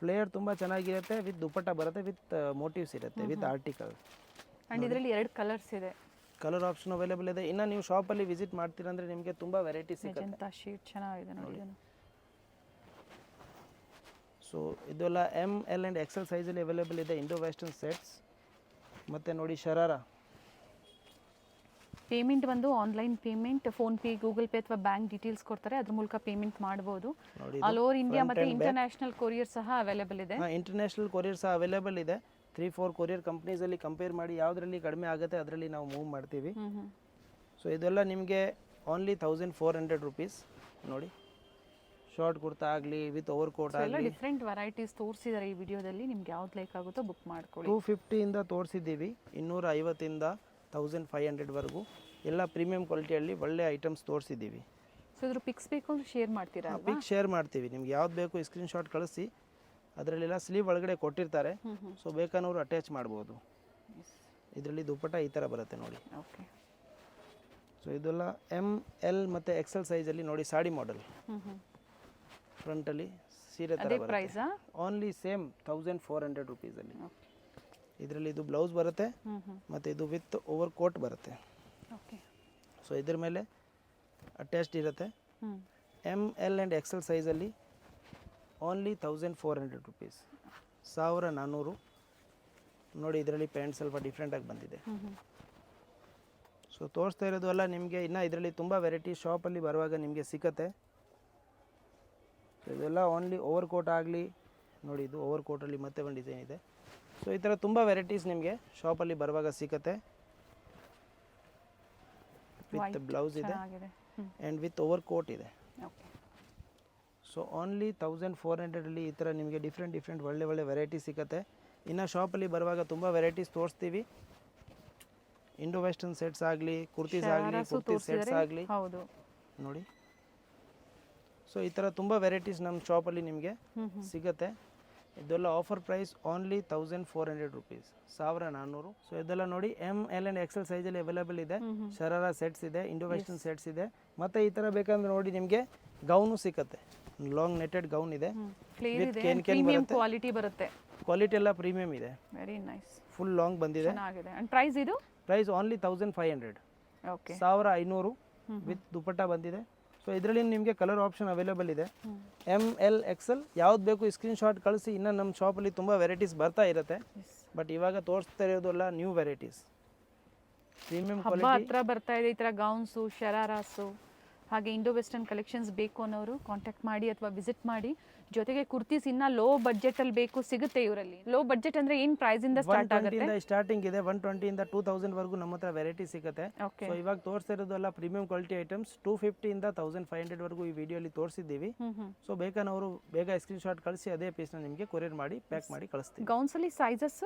flare ತುಂಬ ಚೆನ್ನಾಗಿರುತ್ತೆ, ವಿತ್ ದುಪ್ಪಟ್ಟ ಬರುತ್ತೆ, ವಿತ್ ಮೋಟಿವ್ಸ್ ಇರುತ್ತೆ, ವಿತ್ ಆರ್ಟಿಕಲ್. ಅಂಡ್ ಇದರಲ್ಲಿ 2 ಕಲರ್ಸ್ ಇದೆ, ಕಲರ್ ಆಪ್ಷನ್ ಅವೈಲೇಬಲ್ ಇದೆ. ಇನ್ನು ನೀವು ಶಾಪಲ್ಲಿ ವಿಸಿಟ್ ಮಾಡ್ತೀರಂದ್ರೆ ನಿಮಗೆ ತುಂಬ ವೆರೈಟಿ ಸಿಗುತ್ತೆ. ಮೆಜೆಂಟಾ ಶೇಡ್ ಚೆನ್ನಾಗಿದೆ ನೋಡಿ. ಸೊ ಇದೆಲ್ಲ ಎಮ್ ಎಲ್ ಆ್ಯಂಡ್ ಎಕ್ಸೆಲ್ ಸೈಜಲ್ಲಿ ಅವೈಲೇಬಲ್ ಇದೆ. Indo western sets. ಮತ್ತು ನೋಡಿ ಶರಾರಾ. ಪೇಮೆಂಟ್ ಬಂದು online payment, PhonePe, Google Pay ಅಥವಾ ಬ್ಯಾಂಕ್ ಡೀಟೇಲ್ಸ್ ಕೊಡ್ತಾರೆ, ಅದ್ರ ಮೂಲಕ ಪೇಮೆಂಟ್ ಮಾಡ್ಬೋದು. ಆಲ್ ಓವರ್ ಇಂಡಿಯಾ ಮತ್ತು ಇಂಟರ್ನ್ಯಾಷನಲ್ ಕೊರಿಯರ್ ಸಹ ಅವೈಲೇಬಲ್ ಇದೆ. ಇಂಟರ್ನ್ಯಾಷನಲ್ ಕೊರಿಯರ್ ಸಹ ಅವೈಲೇಬಲ್ ಇದೆ. 3-4 ಕೊರಿಯರ್ ಕಂಪ್ನೀಸಲ್ಲಿ ಕಂಪೇರ್ ಮಾಡಿ ಯಾವುದರಲ್ಲಿ ಕಡಿಮೆ ಆಗುತ್ತೆ ಅದರಲ್ಲಿ ನಾವು ಮೂವ್ ಮಾಡ್ತೀವಿ. ಸೊ ಇದೆಲ್ಲ ನಿಮಗೆ ಓನ್ಲಿ 1400 ರುಪೀಸ್. ನೋಡಿ ಶಾರ್ಟ್ ಕುರ್ತಾ ಆಗಲಿ, ವಿತ್ ಓವರ್ ಕೋಟ್ ಆಗಲಿ, ಡಿಫ್ರೆಂಟ್ ವೆರೈಟೀಸ್ ತೋರಿಸಿದ್ದಾರೆ ಈ ವಿಡಿಯೋದಲ್ಲಿ. ನಿಮ್ಗೆ ಯಾವ್ದು ಲೈಕ್ ಆಗುತ್ತೋ ಬುಕ್ ಮಾಡ್ಕೊಳ್ಳಿ. 250 ಇಂದ ತೋರಿಸಿದ್ದೀವಿ, 250 ಇಂದ 1500 ವರೆಗೂ ಎಲ್ಲ ಪ್ರೀಮಿಯಂ ಕ್ವಾಲಿಟಿಯಲ್ಲಿ ಒಳ್ಳೆ ಐಟಮ್ಸ್ ತೋರಿಸಿದ್ದೀವಿ. ಸೊ ಇದ್ರ ಪಿಕ್ಸ್ ಬೇಕು ಅಂದ್ರೆ ಶೇರ್ ಮಾಡ್ತೀರಾ? ಪಿಕ್ ಶೇರ್ ಮಾಡ್ತೀವಿ, ನಿಮ್ಗೆ ಯಾವ್ದು ಬೇಕು ಸ್ಕ್ರೀನ್ ಶಾಟ್ ಕಳಿಸಿ. ಅದರಲ್ಲೆಲ್ಲ ಸ್ಲೀವ್ ಒಳಗಡೆ ಕೊಟ್ಟಿರ್ತಾರೆ, ಸೊ ಬೇಕಾನವರು ಅಟ್ಯಾಚ್ ಮಾಡ್ಬೋದು. ಇದರಲ್ಲಿ ದುಪ್ಪಟ್ಟ ಈ ಥರ ಬರುತ್ತೆ ನೋಡಿ. ಓಕೆ. ಸೊ ಇದೆಲ್ಲ ಎಮ್ ಎಲ್ ಮತ್ತು ಎಕ್ಸೆಲ್ ಸೈಜಲ್ಲಿ ನೋಡಿ ಸಾಡಿ ಮಾಡೆಲ್. ಫ್ರಂಟಲ್ಲಿ ಸೀರೆ ಥರ ಬರುತ್ತೆ. ಓನ್ಲಿ ಸೇಮ್ 1400 ರುಪೀಸಲ್ಲಿ. ಇದರಲ್ಲಿ ಇದು ಬ್ಲೌಸ್ ಬರುತ್ತೆ ಮತ್ತು ಇದು ವಿತ್ ಓವರ್ ಕೋಟ್ ಬರುತ್ತೆ. ಸೊ ಇದ್ರ ಮೇಲೆ ಅಟ್ಯಾಚ್ಡ್ ಇರುತ್ತೆ. ಎಮ್ ಎಲ್ ಆ್ಯಂಡ್ ಎಕ್ಸೆಲ್ ಸೈಜಲ್ಲಿ ಓನ್ಲಿ 1400 ರುಪೀಸ್, 1400. ನೋಡಿ ಇದರಲ್ಲಿ ಪ್ಯಾಂಟ್ ಸ್ವಲ್ಪ ಡಿಫ್ರೆಂಟಾಗಿ ಬಂದಿದೆ. ಸೊ ತೋರಿಸ್ತಾ ಇರೋದು ಅಲ್ಲ ನಿಮಗೆ, ಇನ್ನು ಇದರಲ್ಲಿ ತುಂಬ ವೆರೈಟಿ ಶಾಪಲ್ಲಿ ಬರುವಾಗ ನಿಮಗೆ ಸಿಗುತ್ತೆ. ಸೊ ಇದೆಲ್ಲ ಓನ್ಲಿ ಓವರ್ ಕೋಟ್ ಆಗಲಿ. ನೋಡಿ ಇದು ಓವರ್ ಕೋಟಲ್ಲಿ ಮತ್ತೆ ಒಂದು ಡಿಸೈನ್ ಇದೆ. ಸೊ ಈ ಥರ ತುಂಬ ವೆರೈಟೀಸ್ ನಿಮಗೆ ಶಾಪಲ್ಲಿ ಬರುವಾಗ ಸಿಗುತ್ತೆ. ವಿತ್ ಬ್ಲೌಸ್ ಇದೆ ಆ್ಯಂಡ್ ವಿತ್ ಓವರ್ ಕೋಟ್ ಇದೆ. ಸೊ ಓನ್ಲಿ 1400ಅಲ್ಲಿ ಈ ಥರ ನಿಮಗೆ ಡಿಫ್ರೆಂಟ್ ಒಳ್ಳೆ ವೆರೈಟಿ ಸಿಗುತ್ತೆ. ಇನ್ನು ಶಾಪಲ್ಲಿ ಬರುವಾಗ ತುಂಬ ವೆರೈಟೀಸ್ ತೋರಿಸ್ತೀವಿ. ಇಂಡೋ ವೆಸ್ಟರ್ನ್ ಸೆಟ್ಸ್ ಆಗಲಿ, ಕುರ್ತೀಸ್ ಆಗಲಿ, ಕುರ್ತಿ ಸೆಟ್ಸ್ ಆಗಲಿ. ನೋಡಿ ಸೊ ಈ ಥರ ತುಂಬ ವೆರೈಟೀಸ್ ನಮ್ಮ ಶಾಪಲ್ಲಿ ನಿಮಗೆ ಸಿಗುತ್ತೆ. ಇದೆಲ್ಲ offer price only 1400 rupees, 1400. So ಇದೆಲ್ಲ ನೋಡಿ ಎಮ್ ಎಲ್ ಆ್ಯಂಡ್ ಎಕ್ಸೆಲ್ ಸೈಜಲ್ಲಿ ಅವೈಲೇಬಲ್ ಇದೆ. ಶರಾರಾ ಸೆಟ್ಸ್ ಇದೆ, ಇಂಡೋ ವೆಸ್ಟರ್ನ್ ಸೆಟ್ಸ್ ಇದೆ. ಮತ್ತು ಈ ಥರ ಬೇಕಂದ್ರೆ ನೋಡಿ ನಿಮಗೆ ಗೌನು ಸಿಗುತ್ತೆ. ಲಾಂಗ್ ನೆಟೆಡ್ ಗೌನ್ ಇದೆ, ವಿತ್ ಕೇನ್ ಕ್ವಾಲಿಟಿ ಬರುತ್ತೆ. ಕ್ವಾಲಿಟಿ ಎಲ್ಲ ಪ್ರೀಮಿಯಂ ಇದೆ, ವೆರಿ ನೈಸ್. ಫುಲ್ ಲಾಂಗ್ ಬಂದಿದೆ. ಚೆನ್ನಾಗಿದೆ. ಅಂಡ್ ಪ್ರೈಸ್ ಇದು? Price only 1500. Okay, 1500 with dupatta ಬಂದಿದೆ. ಸೊ ಇದರಲ್ಲಿ ನಿಮಗೆ ಕಲರ್ ಆಪ್ಷನ್ ಅವೈಲೇಬಲ್ ಇದೆ. ಎಮ್ ಎಲ್ ಎಕ್ಸೆಲ್ ಯಾವ್ದು ಬೇಕು ಸ್ಕ್ರೀನ್ ಶಾಟ್ ಕಳಿಸಿ. ಇನ್ನು ನಮ್ಮ ಶಾಪಲ್ಲಿ ತುಂಬ ವೆರೈಟೀಸ್ ಬರ್ತಾ ಇರುತ್ತೆ, ಬಟ್ ಇವಾಗ ತೋರಿಸ್ತಾ ಇರೋದಲ್ಲ ನ್ಯೂ ವೆರೈಟೀಸ್, ಪ್ರೀಮಿಯಂ ಕ್ವಾಲಿಟಿ. ಹತ್ರ ಬರ್ತಾ ಇದೆ ಈ ಥರ ಗೌನ್ಸು, ಶರಾರಾಸು, ಹಾಗೆ ಇಂಡೋ ವೆಸ್ಟರ್ನ್ ಕಲೆಕ್ಷನ್ಸ್ ಬೇಕು ಅನ್ನೋರು ಕಾಂಟ್ಯಾಕ್ಟ್ ಮಾಡಿ ಅಥವಾ ವಿಸಿಟ್ ಮಾಡಿ. ಜೊತೆಗೆ ಕುರ್ತೀಸ್ ಇನ್ನ ಲೋ ಬಜೆಟ್ ಅಲ್ಲಿ ಬೇಕು, ಸಿಗುತ್ತೆ ಇವರಲ್ಲಿ. ಲೋ ಬಜೆಟ್ ಅಂದ್ರೆ ಏನ್ ಪ್ರೈಸ್ ಇಂದ ಸ್ಟಾರ್ಟ್ ಆಗುತ್ತೆ? ಸ್ಟಾರ್ಟಿಂಗ್ ಇದೆ 120 ಇಂದ 2000 ವರೆಗೂ ನಮ್ಮ ಹತ್ರ ವೆರೈಟಿ ಸಿಗುತ್ತೆ. ಸೊ ಇವಾಗ ತೋರಿಸ್ತಾ ಇರೋದೆಲ್ಲ ಪ್ರೀಮಿಯಂ ಕ್ವಾಲಿಟಿ ಐಟಮ್ಸ್. 250 ಇಂದ 1500 ವರೆಗೂ ಈ ವಿಡಿಯೋಲಿ ತೋರಿಸಿದ್ದೀವಿ. ಸೊ ಬೇಕಾನವರು ಬೇಗ ಸ್ಕ್ರೀನ್ ಶಾಟ್ ಕಳಿಸಿ ಅದೇ ಪೀಸ್ ನ ನಿಮಗೆ ಕೊರಿಯರ್ ಮಾಡಿ ಪ್ಯಾಕ್ ಮಾಡಿ ಕಳಿಸ್ತೀವಿ. ಗೌನ್ಸ್ ಅಲ್ಲಿ sizes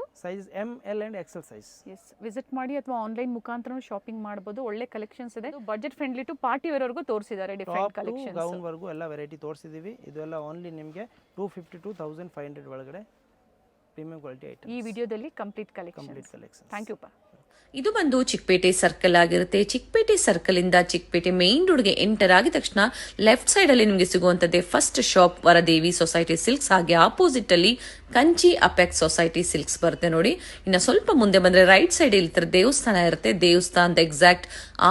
M L and XL size. Yes, visit ಮಾಡಿ ಅಥವಾ ಆನ್ಲೈನ್ ಮುಖಾಂತರ ಶಾಪಿಂಗ್ ಮಾಡಬಹುದು. ಒಳ್ಳೆ ಕಲೆಕ್ಷನ್ಸ್ ಇದೆ. Budget friendly to party wear ವರೆಗೂ ತೋರಿಸಿದ್ದಾರೆ. ಡಿಫರೆಂಟ್ ಕಲೆಕ್ಷನ್ಸ್, ಗೌನ್ ವರೆಗೂ ಎಲ್ಲ ವೆರೈಟಿ ತೋರಿಸಿದ್ದೀವಿ. ಇದೆಲ್ಲ ಓನ್ಲಿ ನಿಮಗೆ 250 to 1500 ಒಳಗಡೆ ಪ್ರೀಮಿಯಂ ಕ್ವಾಲಿಟಿ ಐಟಮ್. ಈ ವಿಡಿಯೋದಲ್ಲಿ ಕಂಪ್ಲೀಟ್ ಕಲೆಕ್ಷನ್. ಥ್ಯಾಂಕ್ ಯು ಪಾ. ಇದು ಬಂದು ಚಿಕ್ಕಪೇಟೆ ಸರ್ಕಲ್ ಆಗಿರುತ್ತೆ. ಚಿಕ್ಕಪೇಟೆ ಸರ್ಕಲ್ ಇಂದ ಚಿಕ್ಕಪೇಟೆ ಮೇನ್ ರೋಡ್ಗೆ ಎಂಟರ್ ಆಗಿದ ತಕ್ಷಣ ಲೆಫ್ಟ್ ಸೈಡ್ ಅಲ್ಲಿ ನಿಮಗೆ ಸಿಗುವಂತದ್ದೇ first shop Varadevi society silks. ಹಾಗೆ ಆಪೋಸಿಟ್ ಅಲ್ಲಿ ಕಂಚಿ ಅಪೆಕ್ಸ್ ಸೊಸೈಟಿ ಸಿಲ್ಕ್ಸ್ ಬರುತ್ತೆ ನೋಡಿ. ಇನ್ನು ಸ್ವಲ್ಪ ಮುಂದೆ ಬಂದ್ರೆ ರೈಟ್ ಸೈಡ್ ಇಲ್ಲಿ ದೇವಸ್ಥಾನ ಇರುತ್ತೆ. ದೇವಸ್ಥಾನದ ಎಕ್ಸಾಕ್ಟ್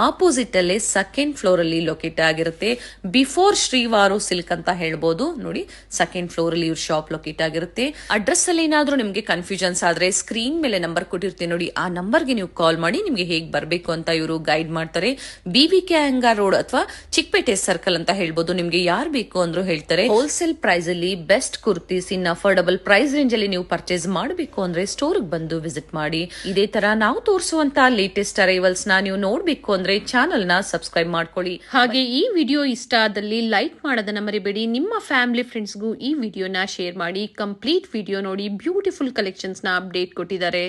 ಆಪೋಸಿಟ್ ಅಲ್ಲೇ ಸೆಕೆಂಡ್ ಫ್ಲೋರ್ ಅಲ್ಲಿ ಲೊಕೇಟ್ ಆಗಿರುತ್ತೆ. ಬಿಫೋರ್ ಶ್ರೀವಾರು ಸಿಲ್ಕ್ ಅಂತ ಹೇಳ್ಬೋದು ನೋಡಿ. ಸೆಕೆಂಡ್ ಫ್ಲೋರ್ ಅಲ್ಲಿ ಇವ್ರ ಶಾಪ್ ಲೊಕೇಟ್ ಆಗಿರುತ್ತೆ. ಅಡ್ರೆಸ್ ಅಲ್ಲಿ ಏನಾದ್ರೂ ನಿಮ್ಗೆ ಕನ್ಫ್ಯೂಷನ್ಸ್ ಆದ್ರೆ ಸ್ಕ್ರೀನ್ ಮೇಲೆ ನಂಬರ್ ಕೊಟ್ಟಿರ್ತೀನಿ ನೋಡಿ, ಆ ನಂಬರ್ಗೆ ನೀವು ಕಾಲ್ ಮಾಡಿ ನಿಮ್ಗೆ ಹೇಗ್ ಬರ್ಬೇಕು ಅಂತ ಇವರು ಗೈಡ್ ಮಾಡ್ತಾರೆ. BBK ಅಯ್ಯಂಗಾರ್ ರೋಡ್ ಅಥವಾ ಚಿಕ್ಕಪೇಟೆ ಸರ್ಕಲ್ ಅಂತ ಹೇಳ್ಬೋದು. ನಿಮ್ಗೆ ಯಾರು ಬೇಕು ಅಂದ್ರೂ ಹೇಳ್ತಾರೆ. ಹೋಲ್ಸೇಲ್ ಪ್ರೈಸ್ ಅಲ್ಲಿ ಬೆಸ್ಟ್ ಕುರ್ತೀಸ್ ಇನ್ ಅಫೋರ್ಡಬಲ್ ಪ್ರೈಸ್ ರೇಂಜ್ ಅಲ್ಲಿ ನೀವು ಪರ್ಚೇಸ್ ಮಾಡಬೇಕು ಅಂದ್ರೆ ಸ್ಟೋರ್ ಬಂದು ವಿಸಿಟ್ ಮಾಡಿ. ಇದೇ ತರ ನಾವು ತೋರಿಸುವಂತ ಲೇಟೆಸ್ಟ್ ಅರೈವಲ್ಸ್ ನ ನೀವು ನೋಡ್ಬೇಕು ಅಂದ್ರೆ ಚಾನೆಲ್ ನ ಸಬ್ಸ್ಕ್ರೈಬ್ ಮಾಡ್ಕೊಳ್ಳಿ. ಹಾಗೆ ಈ ವಿಡಿಯೋ ಇಷ್ಟ ಆದಲ್ಲಿ ಲೈಕ್ ಮಾಡೋದನ್ನ ಮರಿಬೇಡಿ. ನಿಮ್ಮ ಫ್ಯಾಮಿಲಿ ಫ್ರೆಂಡ್ಸ್ಗೂ ಈ ವಿಡಿಯೋನ ಶೇರ್ ಮಾಡಿ. ಕಂಪ್ಲೀಟ್ ವಿಡಿಯೋ ನೋಡಿ, ಬ್ಯೂಟಿಫುಲ್ ಕಲೆಕ್ಷನ್ಸ್ ನ ಅಪ್ಡೇಟ್ ಕೊಟ್ಟಿದ್ದಾರೆ.